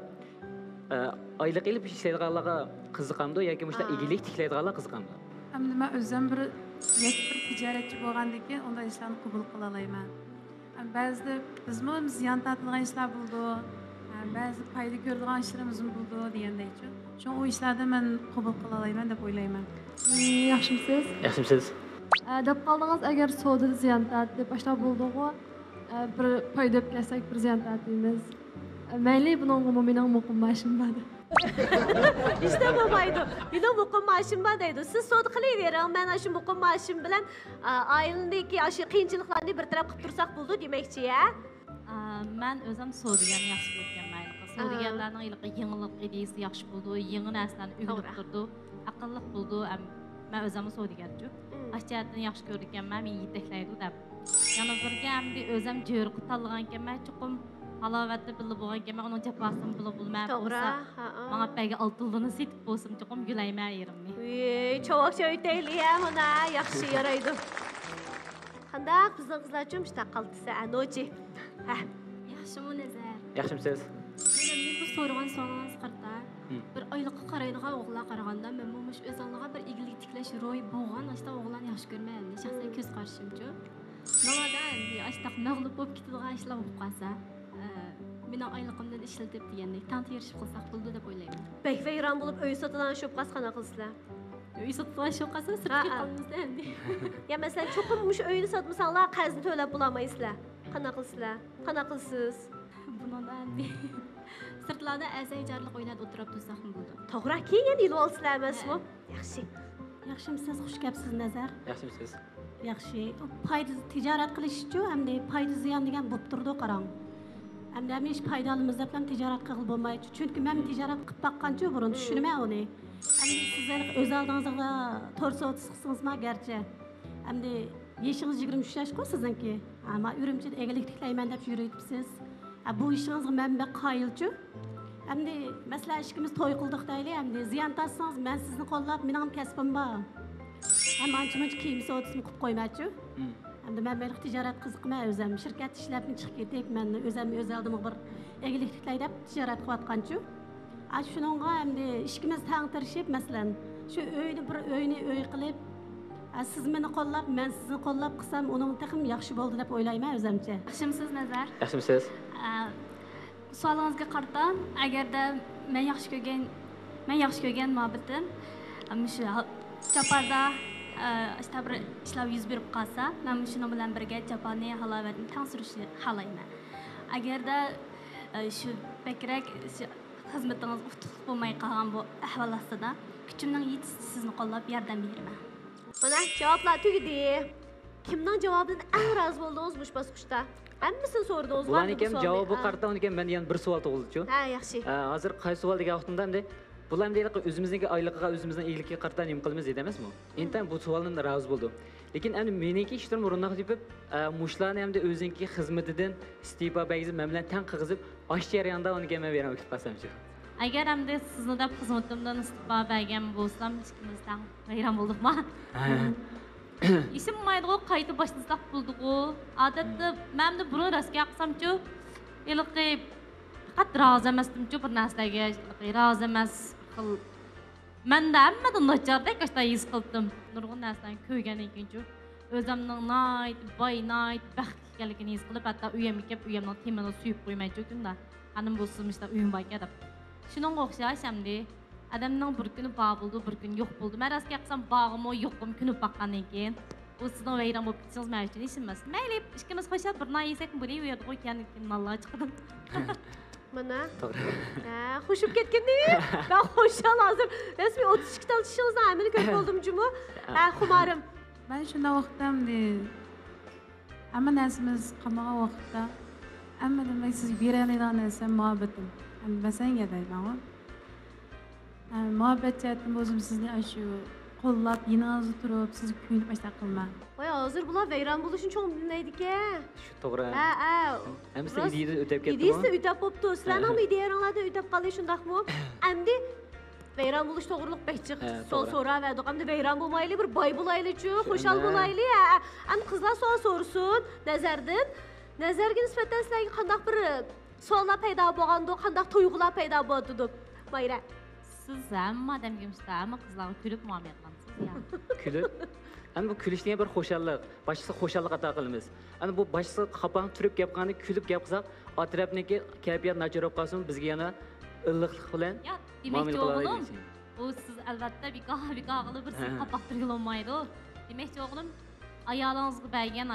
oylik ilib ishlaydiganlarga qiziqamdi yoki shunda iyilik tiklaydiganlar qiziqamdi? Endi men o'zim bir tijoratchi bo'lgandan keyin unday ishlarni qabul qila olmayman. Ba'zida bizmi ziyon tortilgan ishlar bo'ldi, ba'zi foyda ko'radigan ishlarimiz bo'ldi degandaychi. Shu o ishlarni men qabul qila olmayman deb o'ylayman. Yaxshimisiz? Yaxshimisiz? Deb qoldingiz, agar savdoda ziyon tortib boshlab bo'ldi-ku, bir foyda kelsak bir ziyon tortamiz. Mayli, buning mening muqim mashim bor. İşte babaydı. Benim muqim maaşım var deydi. Siz savdo qilavering, men shu muqim maaşım bilan oilandagi shu qiyinchiliklarni bir taraf qilib tursak bo'ldi demakchi, ya? Men o'zim savdogarni yaxshi ko'rganman. Savdogarlarning yangilik ideyasi yaxshi bo'ldi, yangi narsalarni o'rganib turdi, aqlli bo'ldi. Men o'zim savdogarchi. Ashiyatni yaxshi ko'rganman, meni yetaklaydi deb. Yana birga hamda o'zim jo'riq tanlagan ekanman, chuqum halovatli bilib bo'lgan, men uning jafosini bilib bo'lmay bo'lsa, menga payga oltinlarni setib bo'lsam, chuqum gülayman yerimni. Çoğuk öteyli ya, mana yaxshi yaraydi. Qandaq bizning qizlarchum ishtaq qaldisa, anochi. Yaxshimi Nazar? Yaxshimisiz? Men bu so'ragan so'rovingiz qarta. Bir oylikqa qaraydigan o'g'illar qaraganda men bu o'zingizga bir igilik tiklash ro'y bo'lgan, ashta o'g'illarni yaxshi ko'rmayman. Shaxsiy ko'z qarashimcha. Navada ashtaq mag'lub bo'lib ketadigan ishlar bo'lib qolsa, mening oyligimdan ishlatib degandek tan terishib qilsak bo'ldi deb o'ylayman. Bek va Iron bo'lib uy sotidan shubqas qana qilsizlar. Uy sotidan shubqasi sirtga qolmizda endi. Ya masalan, cho'qim mush uyni sotmasanlar, qarzni to'lab bo'lolmaysizlar. Qana qilsizlar? Qana qilsiz? Bundan endi sirtlarda azayjarlik o'ynab o'tirib tursak bo'ldi. To'g'ri, keyin ilib olsizlar emasmi? Yaxshi. Yaxshimisiz, xush gapsiz Nazar? Yaxshimisiz? Yaxshi. Foyda tijorat qilish-chi, hamda foyda ziyon degan bo'lib turdi, qarang. Hamda hamish foydalimiz deb ham tijorat qilib bo'lmaydi. Chunki men tijorat qilib baqqancha burun tushunaman uni. Hamda sizlar o'z oldingizga to'rt soat qilsingizmi garchi. Hamda yeshingiz 23 yoshku sizniki. Ammo Urumchida egilik tiklayman deb yuribsiz. Bu ishingizga men qoyilchi. Hamda masalan ishimiz to'y qildik deyli, hamda ziyon tortsangiz men sizni qo'llab, mening kasbim bor. Ham ancha-muncha kiyim sotishni qilib qo'ymachi. Hamda men böyle tijorat qiziqman o'zim. Shirkat ishlab chiqib ketdik, men o'zim o'z oldimga bir egilik tiklay deb tijorat qilayotganchu. Shuningga hamda ishimiz tangtirishib, masalan, shu uyni uy qilib, siz meni qo'llab, men sizni qo'llab qilsam, uning texim yaxshi bo'ldi deb o'ylayman o'zimcha. Yaxshimisiz Nazar? Yaxshimisiz? Savolingizga qarata, agarda men yaxshi ko'rgan muhabbatim shu chaparda işte bir işler yüz verip kalsa, ben şunu bilen birge Japoniyya halovatini tang surishni xohlayman. Agarda shu bekrek xizmatingiz utuqli bo'lmay qolgan bu ahvol ostida, kuchimning yetishini sizni qo'llab yordam beraman. Mana javoblar tugadi. Kimning javobidan eng rozi bo'ldingiz bu bosqichda? Hammasini so'radingiz. Bularni ham javobi qarta unga men yana bir savol tug'ildi-ku. Ha, yaxshi. Hozir qaysi savol degan vaqtimda endi bular deylik o'zimizning oyligiga, o'zimizning iyilikka qarta nima qilamiz deydi emasmi? Endi bu savoldan rozi bo'ldim. Lekin endi meniki ishlar o'rindoq deb mushlarni hamda o'ziniki xizmatidan istifa bag'izib men bilan tan qilg'izib, osh jarayonida unga men beraman o'tib qolsamchi. Agar hamda sizni deb xizmatimdan istiqbol bergan bo'lsam, ikkimizdan hayron bo'ldikmi? İşim maydı o qayta başlasak bulduk o. Adətdə mən də bunu rastga qılsamçı, eləqi faqat razı emasdimçi bir narsaga, razı emas qil. Mən də hammadan nachardek qışda his qildim. Nurg'un narsalarni ko'rgandan keyin o'zimning nayt baxt ekanligini his qilib, hatto uyimga kelib, uyimning temini suyib qo'ymay cho'kunda. Hanim bo'lsinmishda uyim bor ekan deb. Shuningga o'xshash hamda adamning bir kuni bor bo'ldi, bir kun yo'q bo'ldi. Men rastga qilsam bog'im yo'qim kuni baqqandan keyin u sizning vayron bo'lib ketsangiz men uchun ishimiz. Mayli, ikkimiz qo'shib bir nay yesak bo'laydi, u yerda qo'ygan keyin Allah chiqdim. Mana. To'g'ri. Xushib ketgandi. Ben xo'shal hozir. Rasmiy 32 tal tishingizni amini ko'p bo'ldim jumu. Xumarim. Ben shunda vaqtimda hamma narsamiz qamagan vaqtda hamma demak siz beradigan narsa muhabbatim. Hammasanga deyman. Muhabbet jihatdan o'zim sizni shu qo'llab, yiningizda turib, sizni kuyunib ashta qilman. Voy, hozir bular vayron bo'lishini cho'ng bilmaydi-ku. Shu to'g'ri. Hammasi ideyada o'tib ketdi. Ideyasi o'tib bo'pti. Sizlarning ideyalarida o'tib qoldi shundaqmi? Endi vayron bo'lish to'g'riliq behchiq. So'raverdik. Endi vayron bo'lmayli, bir boy bo'layli-chu, xo'shal bo'layli. Endi qizlar savol so'rsin, nazarga nisbatan sizlarga qanday bir savollar paydo bo'lganda, qanday tuyg'ular paydo bo'ldi? Mayra. Siz hamma odamga hamma qizlarga kulib muomala qilasiz ya. Kulib? Endi bu kulishning bir xo'shallik, boshqa xo'shallik ato qilamiz. Endi bu boshqa qapan turib gap qilganda kulib gap qilsak, atrofniki kayfiyat nachar bo'lib qolsin, bizga yana illiqlik bilan demakchi o'g'lim, u siz albatta bikoh qilib bir siz qapaq turgan olmaydi. Demakchi o'g'lim, ayolingizga bergan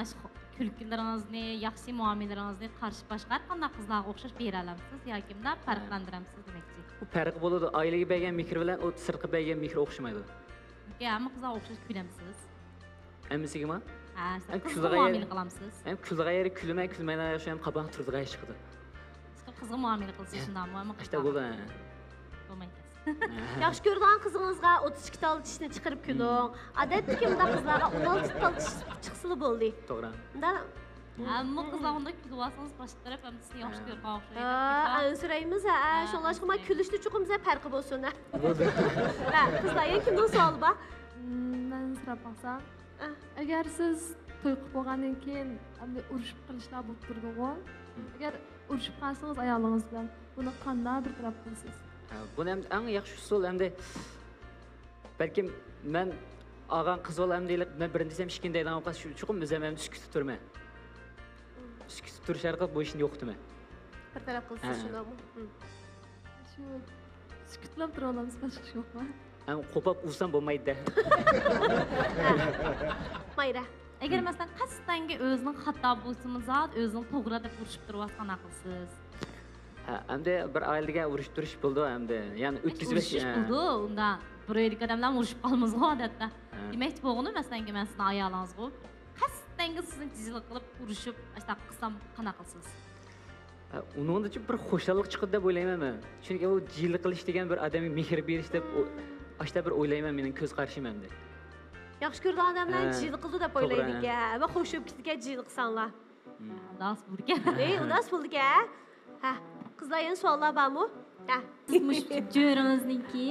kulkilaringizni, yaxshi muomalaringizni qarshi boshqa qanday qizlarga o'xshash bera olamsiz yoki kimdan farqlantiramsiz demakchi. Bu farq bo'ladi. Oilaga bergan mehr bilan o sirtqa bergan mehr o'xshamaydi. Hamma qizlar o'xshash kulamsiz. Hammasigami? Ha, qizga muomala qilamsiz. Ham kulg'a yeri kulmayman yaxshi ham qaban turdiga chiqdi. Siz qizga muomala qilsiz shundami? Hamma qizlar bo'ldi. Bo'lmaydi. Yaxshi ko'rgan qizingizga 32 tal tishni chiqarib kuling. Odatda kimda qizlarga 16 tal tish chiqsili bo'ldi. To'g'ri. Ammo qizlar unda kulib olsangiz boshqa taraf ham sizni yaxshi ko'rgan o'xshaydi. So'raymiz, shunlashqa kulishni chuqumza farqi bo'lsin. Qizlar kimdan savol bor? Men so'rab qolsam, agar siz to'y qilib bo'lgandan keyin urushib qilishlar bo'lib turdi-ku. Agar urushib qolsangiz ayolingiz bilan, buni qanday bir taraf qilasiz? Buni ham eng yaxshi usul hamda balkim men olgan qiz bo'lam deylik, men birinchi desam ishkin deydigan vaqt shu chuqum o'zim ham sukut turman. Sukut turish orqali bu ishni yo'qtimi? Bir taraf qilsiz shundami? Shu sukutlab tura olamiz, boshqa ish yo'qmi? Qo'pab ursam bo'lmaydi-da. Mayra. Agar masalan qasdanga o'zining xato bo'lsa-mu zot o'zining to'g'ri deb urishib turibsan qilsiz. Hamda bir oilaga urush turish bo'ldi hamda. Ya'ni o'tkazib bo'ldi. Unda bir yerlik odamlar urushib qolmaz odatda. Demak, bo'g'ini masalan men sizning ayolingiz-ku. Qasdanga sizni tizlik qilib urushib, ashta qilsam qana qilsiz? Uningda bir xo'shallik chiqadi deb o'ylayman men. Chunki u jiyli qilish degan bir odamga mehr berish deb ashta bir o'ylayman mening ko'z qarashim hamda. Yaxshi ko'rgan odamlar jiyli qildi deb o'ylaydi-ku. Va xo'shib ketgan jiyli qilsanlar. Undas bo'ldi-ku. Undas bo'ldi-ku. Ha, qizlar yana savollar bormi? Ha, jo'rangizniki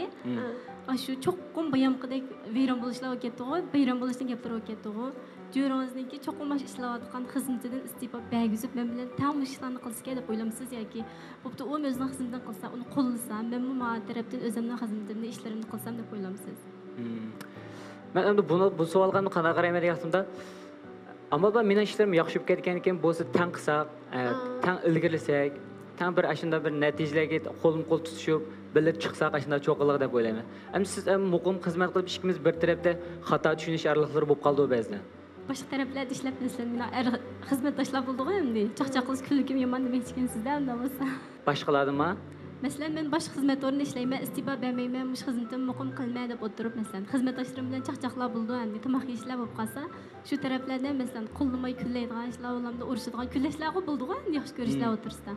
shu cho'qqum bayamqidek vayron bo'lishlar ketdi-ku, vayron bo'lishdan gapirib ketdi-ku. Jo'rangizniki cho'qqum mash ishlayotgan xizmatidan iste'fo bergizib, men bilan tam ishlarni qilishga deb o'ylamsiz yoki bo'pti, u o'zining xizmatidan qilsa, uni qo'llasam, men bu tarafdan o'zimning xizmatimni, ishlarimni qilsam deb o'ylamsiz. Men endi bu savolga qanday qarayman deganimda, ammo mening ishlarim yaxshi bo'lib ketgan ekan, bo'lsa tang qilsak, tang ilgirlasak, tang bir ashunda bir natijalarga qo'l tutishib, bilib chiqsak, ashunda cho'qiliq deb o'ylayman. Endi siz muqim xizmat qilib ishimiz bir tarafda xato tushunish araliqlari bo'lib qoldi ba'zida. Boshqa taraflarda ishlab bilsam, men xizmatdoshlar bo'ldi-ku endi. Chaqchaq qilish kunligim yomon demoqchi ekan-sizda, unda bo'lsa. Boshqalardimi? Masalan, men boshqa xizmat o'rnida ishlayman, istiqbol bermayman, mush xizmatimni muqim qilmay deb o'tirib, masalan, xizmatdoshlarim bilan chaqchaqlar bo'ldi, endi tomoq yeyishlar bo'lib qolsa, shu taraflardan masalan, qo'llamay kullaydigan ishlar, ularni urishadigan kullashlar bo'ldi-ku, endi yaxshi ko'rishlar o'tirsa.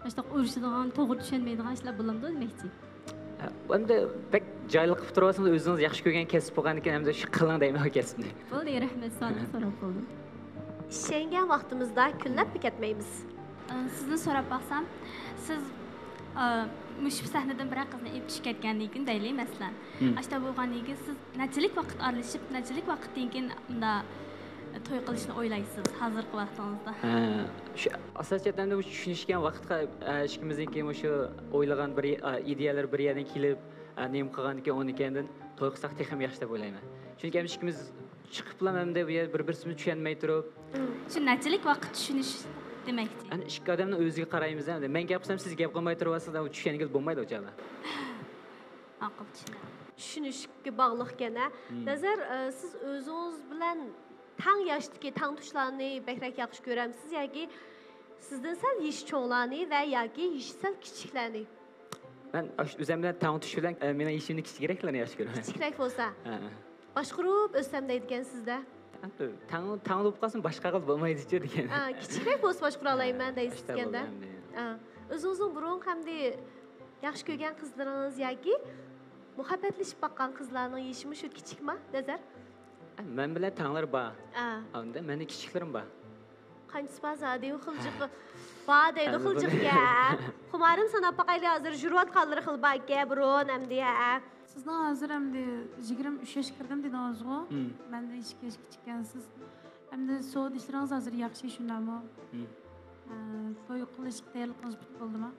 Boshqa urishadigan, to'g'ri tushunmaydigan ishlar bo'lamdi demoqchi. Endi pek joyli qilib turibsiz, o'zingiz yaxshi ko'rgan kasb bo'lgan ekan, endi shu qiling deyman kasbni. Bo'ldi, rahmat, so'rab qoldim. Ishlangan vaqtimizda kunlab ketmaymiz. Sizni so'rab baqsam, siz Mushuk sahnadan bir qizni ep tushib ketgandan keyin deylik masalan. Ashta bo'lgandan keyin siz nechilik vaqt aralashib, nechilik vaqtdan keyin unda to'y qilishni o'ylaysiz hozirgi vaqtingizda? Shu asosiyatdan bu tushunishgan vaqtga ishimizdan keyin shu o'ylagan bir ideyalar bir yerdan kelib, nima qilgan ekan uni kendan to'y qilsak ham yaxshi deb o'ylayman. Chunki ham ishimiz chiqib bilamamda bu yer bir-birimizni tushunmay turib. Shu nechilik vaqt tushunish demakdir. Ana ikki odamning o'ziga qaraymiz hamda. Men gap qilsam siz gap qilmay turasiz, u tushunganingiz bo'lmaydi o'chada. Aqib tushunishga bog'liq ekan. Nazar, siz o'zingiz bilan tang yoshdagi tang tushlarni bakrak yaxshi ko'ramsiz yoki sizdan sal yoshi cho'nglarni va yoki yoshi sal kichiklarni? Men o'zim bilan tang tush bilan meni yeshimni kichikroqlarni yaxshi ko'raman. Kichikroq bo'lsa. Boshqarib o'sam deydigan sizda. Tang bo'lib qolsin boshqa qilib bo'lmaydi-chi degan. Kichikroq bo'lsa boshqara olmayman deysiz ekanda. O'zingizning burun hamda yaxshi ko'rgan qizlaringiz yoki muhabbatlashib boqqan qizlarning yeshimi shu kichikmi, Nazar? Men bilan tanglar bor. Unda meni kichiklarim bor. Qanchasi bor deydi xiljiq. Bor deydi xiljiqga. Xumarim sanab baqayli hozir jurvatqanlari xil baqqa burun hamda. Sizning hozir hamda 23 yoshga kirdim dedingiz-ku. Menda 2 yosh kichikkansiz. Hamda so'd ishlaringiz hozir yaxshi shundami? To'y qilish tayyorlig'ingiz bitib bo'ldimi?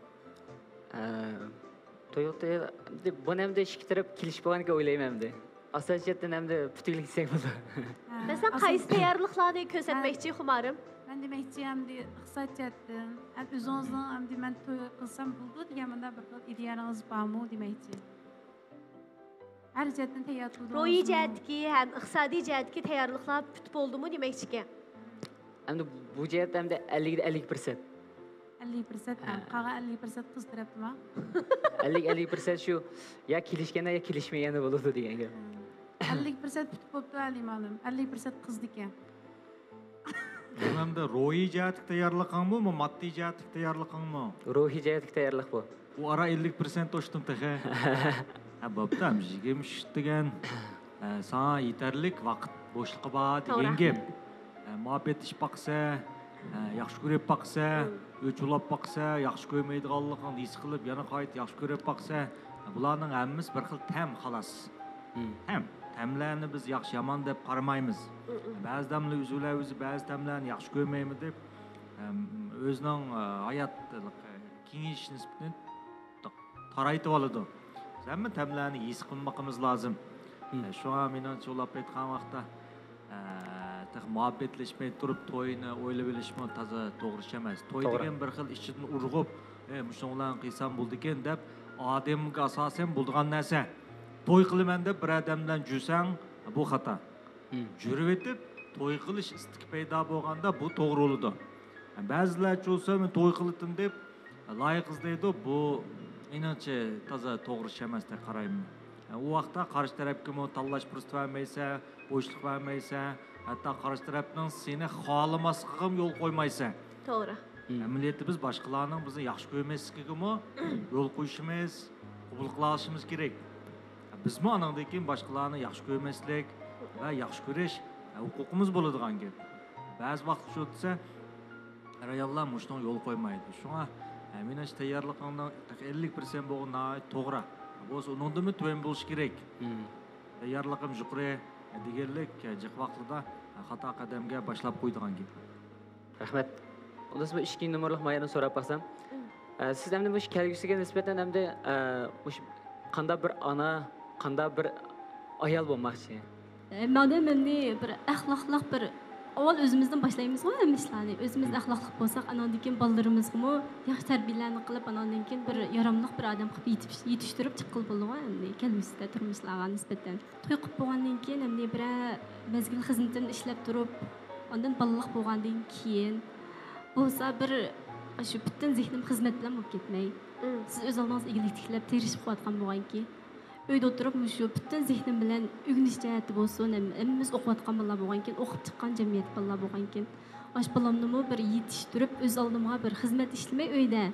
To'yda buni hamda ishkitirib kelishib bo'lganiga o'ylayman-da. Asosiyatdan hamda putuklik desak bo'ladi. Masalan, qaysi tayyorliklarni ko'rsatmoqchi Xumarim? Men demoqchi hamda iqtisodiyatdan, o'zingizning hamda men to'y qilsam bo'ldi degan menda bir ideyangiz bormi demoqchi. Har jihatdan tayyor qildingiz. Ro'yi jihatga ham iqtisodiy jihatga tayyorliklar bitib bo'ldimi demoqchi ekan. Hamda bu jihatda hamda 50%. 50% qolgan 50% qiz tarafdami? 50% shu ya kelishganda ya kelishmaganda bo'ladi degan gap. 50% bitib bo'pti alimanim. 50% qizniki. Hamda ro'yi jihatga tayyorliqingmi, moddiy jihatga tayyorliqingmi? Ruhiy jihatga tayyorliq bu. U ara 50% o'shdim taxa. Bo'pti, 23 degan sana yetarlik vaqt bo'shliqi bor degan gap. Muhabbet ish baqsa, yaxshi ko'rib baqsa, o'chulab baqsa, yaxshi ko'rmaydiganligini his qilib, yana qayt yaxshi ko'rib baqsa, bularning hammasi bir xil tam xolos. Tamlarni biz yaxshi yomon deb qaramaymiz. Ba'zi damlar o'zi ba'zi tamlarni yaxshi ko'rmaymi deb o'zining hayot kengayish nisbatan taraytib oladi. Hamma tamlarni his qilmoqimiz lozim. Shu ham menimcha o'ylab aytgan vaqtda muhabbetlashmay turib to'yni o'ylab olishmi toza to'g'ri emas. To'y degan bir xil ichidan urg'ib, shunlarni qilsam bo'ldi ekan deb odamga asosan bo'lgan narsa. To'y qilaman deb bir odam bilan jursang, bu xato. Jurib etib to'y qilish istik paydo bo'lganda bu to'g'ri bo'ladi. Ba'zilar bo'lsa men to'y qildim deb loyiq izlaydi, bu menimcha toza to'g'ri emas deb qarayman. U vaqtda qarshi tarafga tanlash fursati bermaysa, bo'shliq bermaysa, hatto qarshi tarafning seni xohlamasligiga ham yo'l qo'ymaysa. To'g'ri. Amaliyotda biz boshqalarning bizni yaxshi ko'rmasligiga yo'l qo'yishimiz, qabul qilishimiz kerak. Bizmi anandan keyin boshqalarni yaxshi ko'rmaslik va yaxshi ko'rish huquqimiz bo'ladigan gap. Ba'zi vaqt shu desa, ayollar mushton yo'l qo'ymaydi. Shunga menimcha tayyorlig'ingdan 50% bo'lgan to'g'ri. Bo'lsa undan to'yin bo'lish kerak. Tayyorlig'im yuqori deganlik jiq vaqtida xato qadamga boshlab qo'ydigan gap. Rahmat. Unda siz 2 nomerlik mayani so'rab qolsam, siz hamda bu kelgusiga nisbatan hamda qanday bir ona, qanday bir ayol bo'lmoqchi? Madem endi bir axloqli bir avval o'zimizdan boshlaymiz-ku hamma ishlarni. O'zimiz axloqli bo'lsak, anandan keyin bolalarimizga yaxshi tarbiyalarni qilib, anandan keyin bir yaramliq bir odam qilib yetishtirib chiqib bo'ladi endi kelgusida turmushlarga nisbatan. To'y qilib bo'lgandan keyin endi bir mezgil xizmatini ishlab turib, ondan bolaliq bo'lgandan keyin bo'lsa bir shu butun zehnim xizmat bilan bo'lib ketmay. Siz o'z oldingiz egilik tiklab, tirishib qo'yatgan bo'lganki, uyda o'tirib shu butun zehnim bilan o'rganish jihati bo'lsin, hammamiz o'qiyotgan bolalar bo'lgankin, o'qib chiqqan jamiyat bolalar bo'lgankin, osh bolamni bir yetishtirib, o'z oldimga bir xizmat ishlamay uyda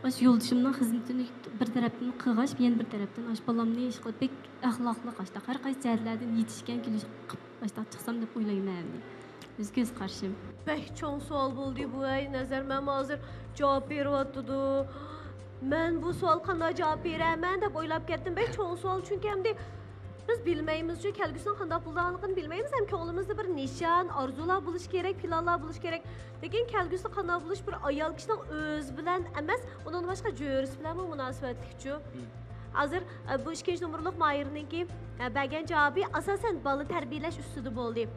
osh yo'ldishimning xizmatini bir tarafdan qilg'ash, yana bir tarafdan osh bolamni ish qilib, bek axloqli qashda har qaysi jihatlardan yetishgan kelish qilib boshda chiqsam deb o'ylayman. O'z ko'z qarashim. Bek cho'ng savol bo'ldi bu ay nazar men hozir javob beryapti. Ben bu savol qanday javob beraman deb o'ylab ketdim. Bek cho'ng savol chunki hamda biz bilmaymiz ki kelgusini qanday bo'lganligini bilmaymiz. Ham ko'nglimizda bir nishon, orzular bo'lish kerak, planlar bo'lish kerak. Lekin kelgusi qanday bo'lish bir ayol kishining o'z bilan emas, undan boshqa jo'ris bilan munosabatlikchu. Hozir bu 2 numurliq Mayirninki bergan javobi asosan bola tarbiyalash ustida bo'ldi.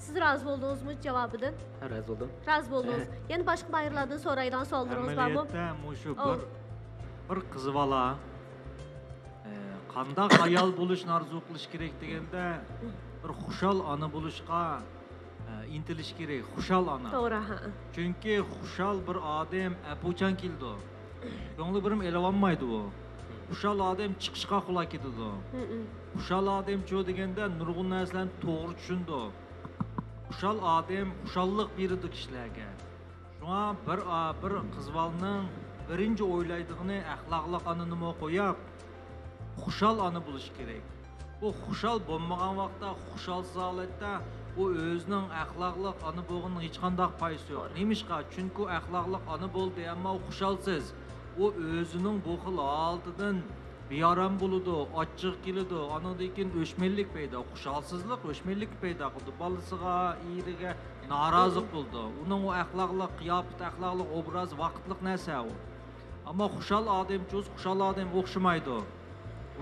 Siz rozi bo'ldingizmi javobidan? Rozi bo'ldim. Rozi bo'ldingiz. Yana boshqa Mayirlardan so'raydigan savollaringiz bormi? Amaliyotda shu bir qiz bola qanday ayol bo'lishni orzu qilish kerak deganda bir xushal ona bo'lishga intilish kerak, xushal ona. To'g'ri, ha. Chunki xushal bir odam apuchan keldi. Ko'ngli birim elolmaydi u. Xushal odam chiqishga quloq ketadi. Xushal odam cho deganda nurg'un narsalarni to'g'ri tushundi. Xushal odam xushallik beradi kishilarga. Shunga bir qizbalning birinchi o'ylaydig'ini axloqliq ona nima qo'yib, xushal ona bo'lish kerak. Bu xushal bo'lmagan vaqtda, xushalsiz holatda u o'zining axloqliq ona bo'lganining hech qanday foydasi yo'q. Nimishqa? Chunki axloqliq ona bo'ldi, ammo xushalsiz. U o'zining bu xil holatidan beyaram bo'ladi, ochiq keladi. Ondan keyin o'shmenlik paydo, xushalsizlik, o'shmenlik paydo qildi. Bolasiga, eriga norozi bo'ldi. Uning o axloqliq qiyofat, axloqliq obraz vaqtliq narsa u. Ammo xushal odam cho'z, xushal odam o'xshamaydi.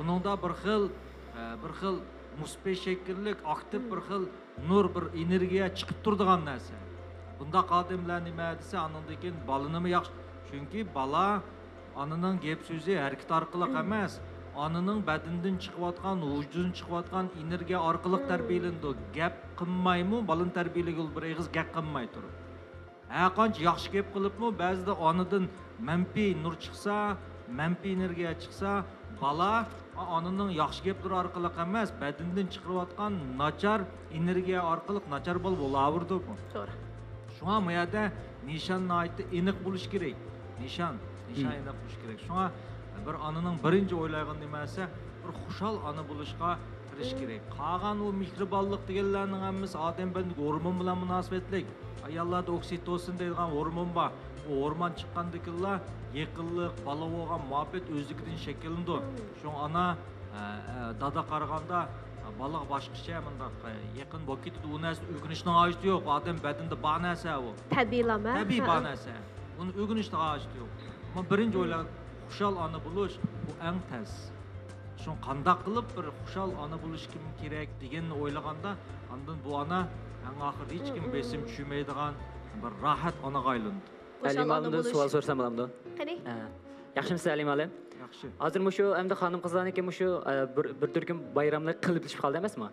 Uningda bir xil musbat shakllik, aktiv bir xil nur, bir energiya chiqib turadigan narsa. Bunda odamlar nima desa, ondan keyin bolanimi yaxshi, chunki bola onaning gap so'zi harakat orqali emas, onaning badanidan chiqayotgan, vujuddan chiqayotgan energiya orqali tarbiyalandi. Gap qilmaymi, bolan tarbiyalagan bir eg'iz gap qilmay turib. Qancha yaxshi gap qilibmi, ba'zida onadan manfiy nur chiqsa, manfiy energiya chiqsa, bola onaning yaxshi gaplari orqali emas, badanidan chiqayotgan nachar energiya orqali nachar bo'lib olaverdi. To'g'ri. Shunga bu yerda nishonni aytdi, aniq bo'lish kerak. Nishon aniq bo'lish kerak. Shunga bir onaning birinchi o'ylagan nimasi bir xushal ona bo'lishga tirish kerak. Qolgan u mehribonlik deganlarning hammasi odam bilan hormon bilan munosabatlik. Ayollarda oksitosin deydigan hormon bor. O hormon chiqqandagilar yaqinlik, bola bo'lgan muhabbet o'zligidan shakllandi. Shu ona dada qaraganda bola boshqacha bunday yaqin bo'lib ketdi. U narsa o'rganishning hojati yo'q. Odam badanida bor narsa u. Tabiiylama. Tabiiy bor narsa. Uni o'rganishning hojati yo'q. Ammo birinchi o'ylar xushal ona bo'lish bu eng tez. Shu qanday qilib bir xushal ona bo'lish kim kerak deganni o'ylaganda, ondan bu ona eng oxir hech kim besim tushmaydigan bir rahat onaga aylandi. Alimalimdan savol so'rsam bo'lamdi? Qani? Yaxshimisiz Alimalim? Yaxshi. Hozir shu endi xonim qizlarniki shu bir turkum bayramlar qilib ishib qoldi emasmi?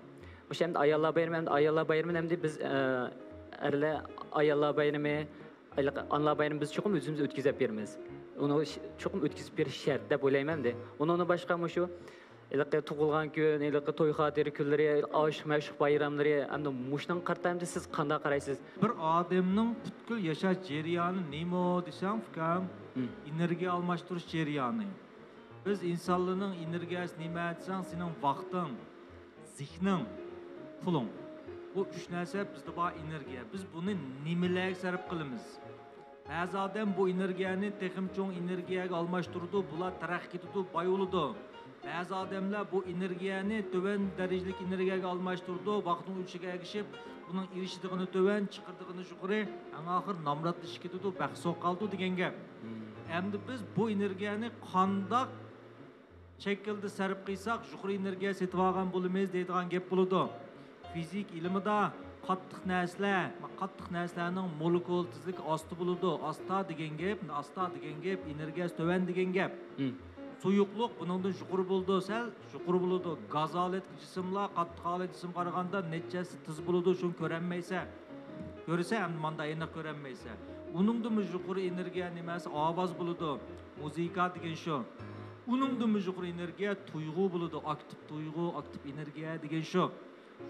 O'sha endi ayollar bayrami, ayollar bayrami endi biz erlar ayollar bayrami, onlar bayrami biz chuqum o'zimiz o'tkazib beramiz. Uni chuqum o'tkazib berish shart deb o'ylayman-da. Uni boshqa shu tug'ilgan kun, to'y xotira kunlari, oshq-mashq bayramlari, endi mushdan qartamda siz qanday qaraysiz? Bir odamning butkul yashash jarayoni nima desam, fikam energiya almashtirish jarayoni. Biz insonlarning energiyasi nima desang, sening vaqting, zihning, puling. Bu uch narsa bizda bor energiya. Biz buni nimalarga sarf qilamiz? Ba'zi odam bu energiyani texim cho'ng energiyaga almashtirdi, bular taraqqiy etdi, boy bo'ldi. Ba'zi odamlar bu energiyani to'van darajalik energiyaga almashtirdi, vaqtning o'tishiga erishib, buning erishdig'ini to'van, chiqirdig'ini yuqori, eng oxir nomrodlashib ketdi, baxsoq qoldi degan gap. Endi biz bu energiyani qanday shaklda sarf qilsak, yuqori energiya setib olgan bo'lamiz deydigan gap bo'ladi. Fizik ilmida qattiq narsalarning molekul tezlik osti bo'ladi. Asta degan gap, energiyasi to'van degan gap. Suyuqliq buningdan yuqori bo'ldi, sal yuqori bo'ladi. Gaz holat jismlar qattiq holat jism qaraganda nechasi tiz bo'ladi, shuni ko'ranmaysa. Ko'rsa ham manda aniq ko'ranmaysa. Uningdan yuqori energiya nimasi? Ovoz bo'ladi. Muzika degan shu. Uningdan yuqori energiya tuyg'u bo'ladi, aktiv tuyg'u, aktiv energiya degan shu.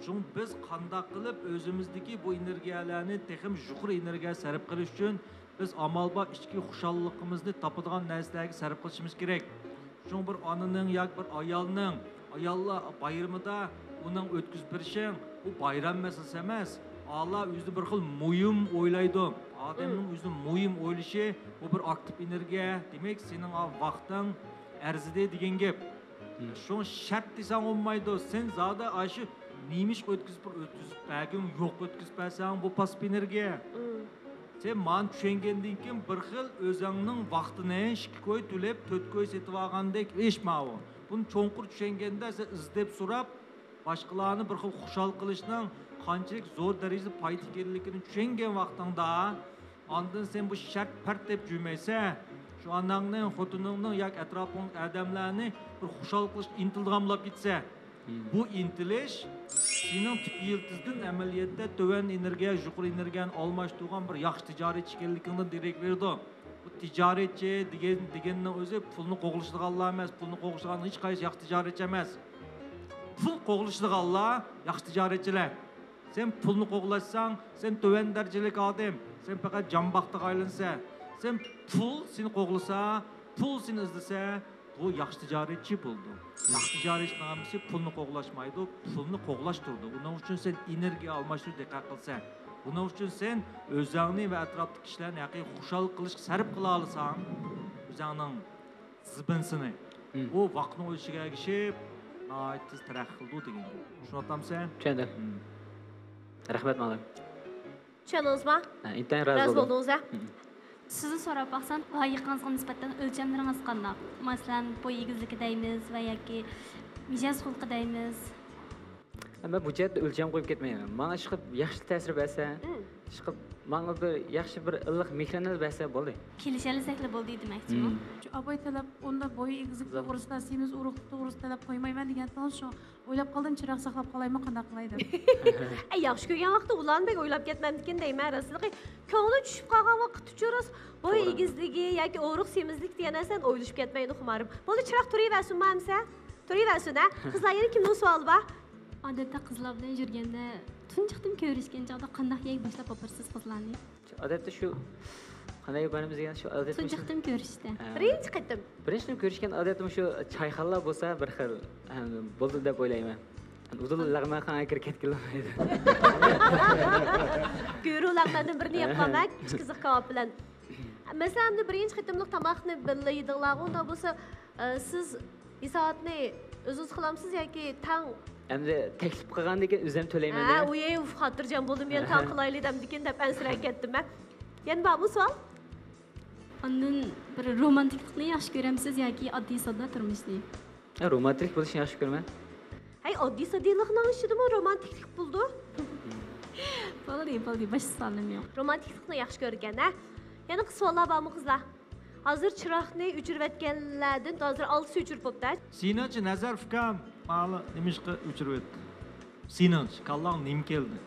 Shun biz qanday qilib o'zimizdagi bu energiyalarni texim yuqori energiya sarf qilish uchun biz amalba ichki xushalligimizni topadigan narsalarga sarf qilishimiz kerak. Shun bir onaning yoki bir ayollar bayramida uning o'tkazib berishing, bu bayram masalasi emas. Allah o'zi bir xil muhim o'ylaydi. Odamning o'zi muhim o'ylashi bu bir aktiv energiya. Demak, sening vaqting arzida degan gap. Şu şart desang olmaydi. Sen zada aşı neymiş ötküzüp bagim yo'q ötküzüp bersan bu pasif energiya. Sen man tushungandan keyin bir xil o'zingning vaqtini 2 koy to'lab 4 koy setib olgandek ish ma'u. Buni cho'nqur tushunganda sen izlab so'rab boshqalarni bir xil xushal qilishning qanchalik zo'r darajada foyda ekanligini tushungan vaqtingda ondan sen bu shart part deb juymaysa, şu anangning xotiningning yoki atrofing odamlarni bir xushal qilish intilgamlab ketsa, bu intilish sening tip yıldızdan amaliyotda to'van energiya, yuqori energiyani almashtirgan bir yaxshi tijoratchi ekanligingdan derak berdi. Bu tijoratchi deganning o'zi pulni qo'g'lishdiganlar emas, pulni qo'g'lishgan hech qaysi yaxshi tijoratchi emas. Pul qo'g'lishdiganlar yaxshi tijoratchilar. Sen pulni qo'g'lashsang, sen to'van darajalik odam, sen faqat jambaqda aylansa, sen pul seni qo'g'lasa, pul seni izlasa, bu yaxshi tijoratchi bo'ldi. Yaxshi tijoratchi namisi pulni qo'g'lashmaydi, pulni qo'g'lashtirdi. Uning uchun sen energiya almashtirib diqqat qilsan. Buning uchun sen o'zingni va atrofdagi kishilarni haqiqiy xushal qilish sarf qila olsang, o'zingning zibinsini bu vaqtni o'lishiga ergishib, tez taraqqi qildi degan. Tushunayapsan? Tushundim. Rahmat malim. Tushundingizmi? Intayin razı razı oldunuz ha? Sizni so'rab baxsam, loyiqangizga nisbatan o'lchamlaringiz qanday? Masalan, bo'y egizligi deymiz va yoki mijoz xulqi deymiz. Ama bu jihatda o'lcham qo'yib ketmayman. Menga chiqib yaxshi ta'sir bersa, chiqib menga bir yaxshi bir iliq mehrini bersa bo'ldi. Kelishalisaklar bo'ldi demakchimi? Şu abay talab onda boyu egizlik to'g'risida, semiz urug'lik to'g'risida talab qo'ymayman degandan so'ng o'ylab qoldim, chiroq saqlab qolaymi, qanday qilay deb. Yaxshi ko'rgan vaqtda ulanbek o'ylab ketmamdikin deyman. Rasliqi ko'ngli tushib qolgan vaqt uchuruz boy egizligi yoki urug' semizlik degan narsani o'ylashib ketmaydi xumarim. Bo'ldi, chiroq turaversin, mamsa. Turaversin ha. Qizlar yana kimning savoli bor? Odatda qizlar bilan yurganda tunjiqdim ko'rishgan chog'da qanday yey boshlab o'pirsiz qizlarni? Odatda shu qanday yo'qanimiz degan shu odatda tunjiqdim ko'rishda. Birinchi qatim. Birinchi ko'rishgan odatim shu chayxonlar bo'lsa bir xil bo'ldi deb o'ylayman. Uzun lag'ma ham kirib ketganlaydi. Ko'ru lag'madan birini yeb qolmak, qiziq kavob bilan. Masalan, birinchi qatimliq tomoqni birga yedilar, unda bo'lsa siz isoatni o'zingiz qilamsiz yoki tang endi taklif qilgandan keyin o'zim to'layman. Ha, u xotirjam bo'ldim, men tang qilaylik demdikin deb ansirab ketdim men. Yana bormi savol? Ondan bir romantiklikni yaxshi ko'ramsiz yoki oddiy sodda turmushni? Romantik bo'lishni yaxshi ko'raman. Hay, oddiy soddiylikning ishidimi romantiklik bo'ldi? Bo'ldi, bosh salim yo'q. Romantiklikni yaxshi ko'rgan, ha? Yana savollar bormi qizlar? Hozir chiroqni o'chirayotganlardan hozir 6 o'chirib bo'pti. Sinach nazar fikam ma'lum nimishqa o'chirib o'tdi. Sinach kallang nim keldi.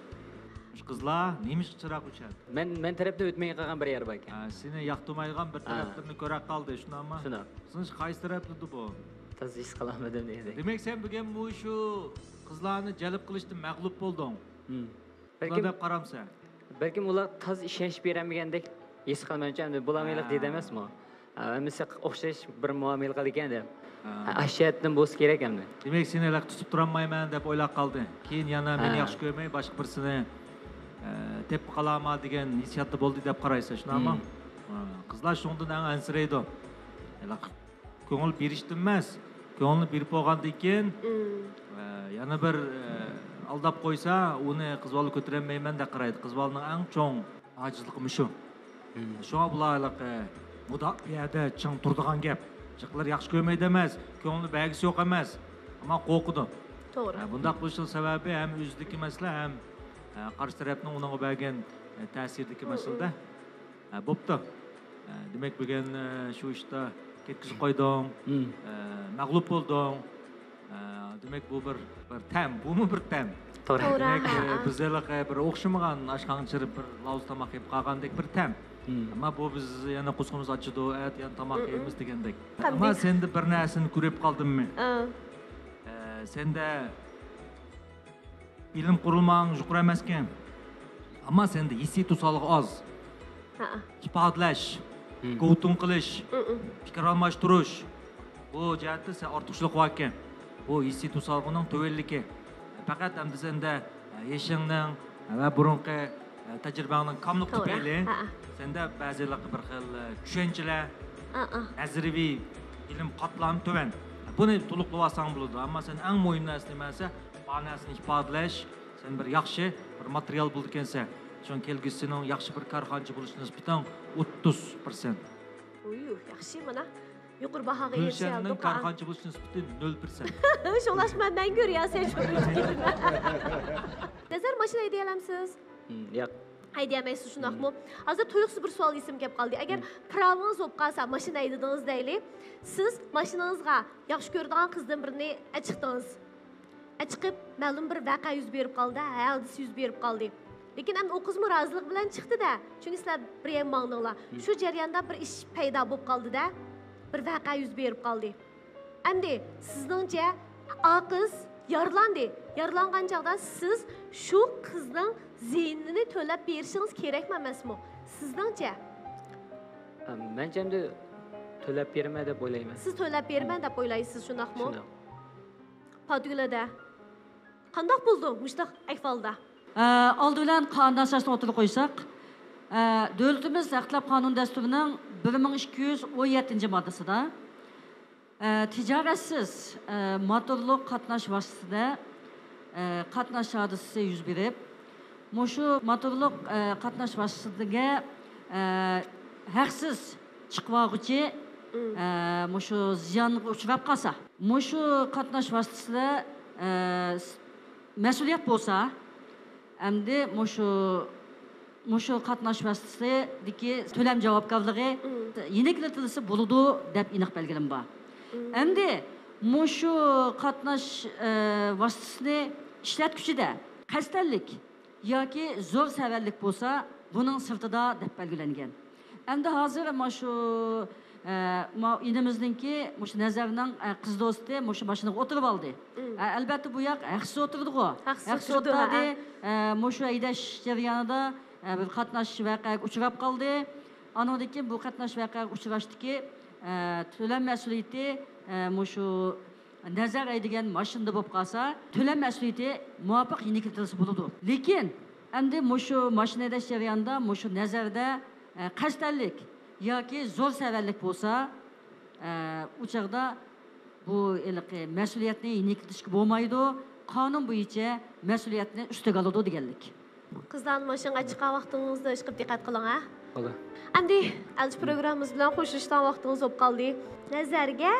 Qizlar nemish chiroq o'chadi? Men tarafda o'tmay qolgan bir yer bor ekan. Seni yoqtirmaydigan bir taraflarni ko'ra qoldi, shunaqmi? Shunaq. Siz qaysi tarafda bu? Tazis qilamadim deydi. Demak, sen bugun bu shu qizlarni jalb qilishda mag'lub bo'lding. Balkim deb qaramsan. Balkim ular taz ishonch bermagandek his qilmancha endi bo'lamaylik deydi emasmi? Hamisi o'xshash bir muomala qilgan deb. Ashiyatdan bo'lsa kerak endi. Demak, seni laq tutib turolmayman deb o'ylab qoldi. Keyin yana meni yaxshi ko'rmay boshqa birsini deb qolama degan hissiyatda bo'ldi deb qaraysiz, shunaqmi? Qizlar shundan ansiraydi. Ko'ngil berishdim emas, ko'ngilni berib qo'ygandan keyin yana bir aldab qo'ysa, uni qizbola ko'tarolmayman deb qaraydi. Qizbolaning eng cho'ng ojizligi shu. Shunga bularlar mudofiada ching turadigan gap. Chiqlar yaxshi ko'rmaydi emas, ko'ngli bag'isi yo'q emas, ammo qo'rqidi. To'g'ri. Bundaq bo'lish sababi ham o'zidagi masala, ham qarshi tarafning unga bergan ta'sirdagi masalada. Bo'pti. Demak, bugun shu ishda ketkizib qo'yding, mag'lub bo'lding. Demak, bu bir tam, bumi bir tam. To'g'ri. Bizlar bir o'xshamagan oshxonachirib bir lavz tomoq yeb qolgandek bir tam. Ammo bu biz yana qo'sqimiz ochidi, yana tomoq yeymiz degandek. Ammo senda bir narsani ko'rib qoldimmi? Senda ilm qurilmang yuqori emas ekan. Ammo senda hissiy to'saliq oz. Ifodalash, qo'tun qilish, fikr almashtirish. Bu jihatda sen ortiqchilik bor ekan. Bu hissiy to'saliqning tuvalligi. Faqat endi senda yeshingning va burunqi tajribaning kamligi tufayli senda ba'zilar bir xil tushunchalar nazariy ilm qatlami tuvan buni to'liqlab olsang bo'ladi ammo sen eng muhim narsa nimasi ma'nosini ifodalash sen bir yaxshi bir material bo'ldi ekansan shun kelgusining yaxshi bir korxonchi bo'lish nisbatan 30%. Yaxshi mana yuqori bahoga erishaldi. Korxonchi bo'lish nisbati 0%. Şolaşman ben görüyorsan şu. Nazar maşina ideyalamsiz? Yo'q. Haydayamaysiz shunaqmi? Hozir to'yiqsiz bir savol esim kelib qoldi. Agar pravongiz bo'lib qolsa, mashina haydadingiz deylik. Siz mashinangizga yaxshi ko'radigan qizdan birini chiqdingiz. Chiqib, ma'lum bir voqea yuz berib qoldi, hadis yuz berib qoldi. Lekin ham o qizmi rozilik bilan chiqdi-da. Chunki sizlar bir ham ma'nolar. Shu jarayonda bir ish paydo bo'lib qoldi-da. Bir voqea yuz berib qoldi. Endi sizningcha o qiz yaralandi. Yaralangan chog'da siz shu qizning ziynini to'lab berishingiz kerakmi emasmi? Sizningcha? Mencha endi to'lab berma deb o'ylayman. Siz to'lab berman deb o'ylaysiz, shundaqmi? Podgulada qandoq bo'ldi mushtaq ahvolda? Oldi bilan qonun asosini o'tirib qo'ysak, davlatimiz Axlat qonun dasturining 1217-moddasida tijoratsiz motorli qatnash vositasida qatnash hodisasi yuz berib, shu motorli qatnash vositasiga haqsiz chiqvog'ichi shu ziyonga uchrab qolsa, shu qatnash vositasida mas'uliyat bo'lsa, endi shu qatnash vositasidagi to'lam javobgarligi yengillatilishi bo'ladi deb aniq belgilam bor. Endi shu qatnash vositasini ishlatuvchida qasddanlik yoki zo'r savallik bo'lsa, buning sirtida deb belgilangan. Endi hozir shu inimizningki shu nazarning qiz do'sti shu mashinaga o'tirib oldi. Albatta bu yoq haqsiz o'tirdi-ku. Haqsiz o'tirdi. Shu haydash jarayonida bir qatnash voqeaga uchrab qoldi. Andan keyin bu qatnash voqeaga uchrashdiki, to'lam mas'uliyati shu nazar aydigan mashinada bo'lib qolsa, to'lam mas'uliyati muvofiq yengillatilishi bo'ladi. Lekin endi shu mashina haydash jarayonida shu nazarda qasddanlik yoki zo'r savallik bo'lsa, u chog'da bu mas'uliyatni yengillatishga bo'lmaydi. Qonun bo'yicha mas'uliyatni ustiga oladi deganlik. Qizlar mashinaga chiqqan vaqtingizda chiqib diqqat qiling, ha? Bo'ldi. Endi alch programmamiz bilan qo'shilishdan vaqtingiz bo'lib qoldi. Nazarga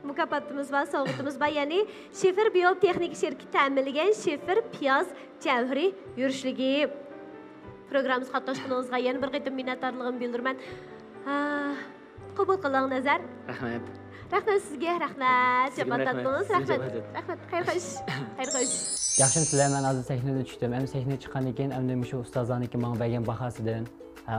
mukofotimiz va sovg'atimiz bor, ya'ni Shefer Biotexnika shirkati ta'minlagan Shefer piyoz javhari yurishligi. Programmamiz qatnashganingizga yana bir qayta minnatdorligimni bildiraman. Qabul qiling Nazar. Rahmat. Rahmat sizga, rahmat. Jabotatdingiz, rahmat. Rahmat. Xayr xo'sh. Xayr xo'sh. Yaxshimsizlar, men hozir sahnada tushdim. Endi sahnaga chiqqandan keyin endi shu ustozlarniki menga bergan bahosidan,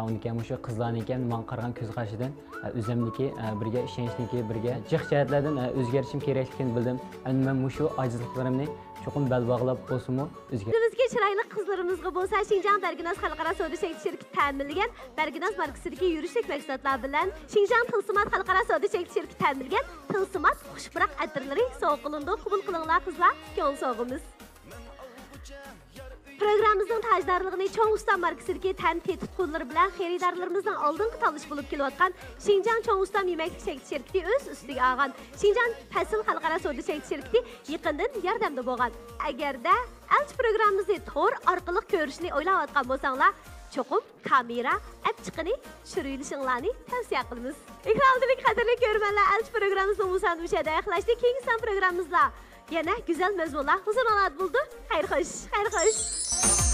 undan keyin shu qizlarniki menga qaragan ko'z qarashidan o'zimniki birga ishonchniki birga jiq jihatlardan o'zgarishim kerakligini bildim. Endi men shu ojizliklarimni cho'qim bel bog'lab bo'lsa-mu o'zgartirdim. Bizga chiroyli qizlarimizga bo'lsa, Xinjiang Darginaz xalqaro savdo shirkati ta'minlagan Darginaz markasidagi yurishlik mahsulotlar bilan Xinjiang Tilsimat xalqaro savdo shirkati ta'minlagan Tilsimat xushpuroq atirlari sovg'a qilindi. Qabul qilinglar qizlar, ko'ng sovg'imiz. Programmamizning tajdorligini Cho'ng Usta markasidagi tanqid qo'llari bilan xaridorlarimizdan oldingi tanlash bo'lib kelayotgan Xinjiang Cho'ng Usta yemaklik shirkati o'z ustiga olgan. Xinjiang Fasil xalqaro savdo shirkati yaqindan yordamda bo'lgan. Agarda alch programmamizni to'r orqali ko'rishni o'ylayotgan bo'lsanglar, cho'qim kamera apchiqini tushirishinglarni tavsiya qilamiz. Ekrandagi qadrli ko'rmanlar, alch programmamizni o'zan o'shada yaxlashdi. Keyingi programmamizda yana güzel mezmunlar huzurlanadi bo'ldi. Xayr xo'sh, xayr xo'sh.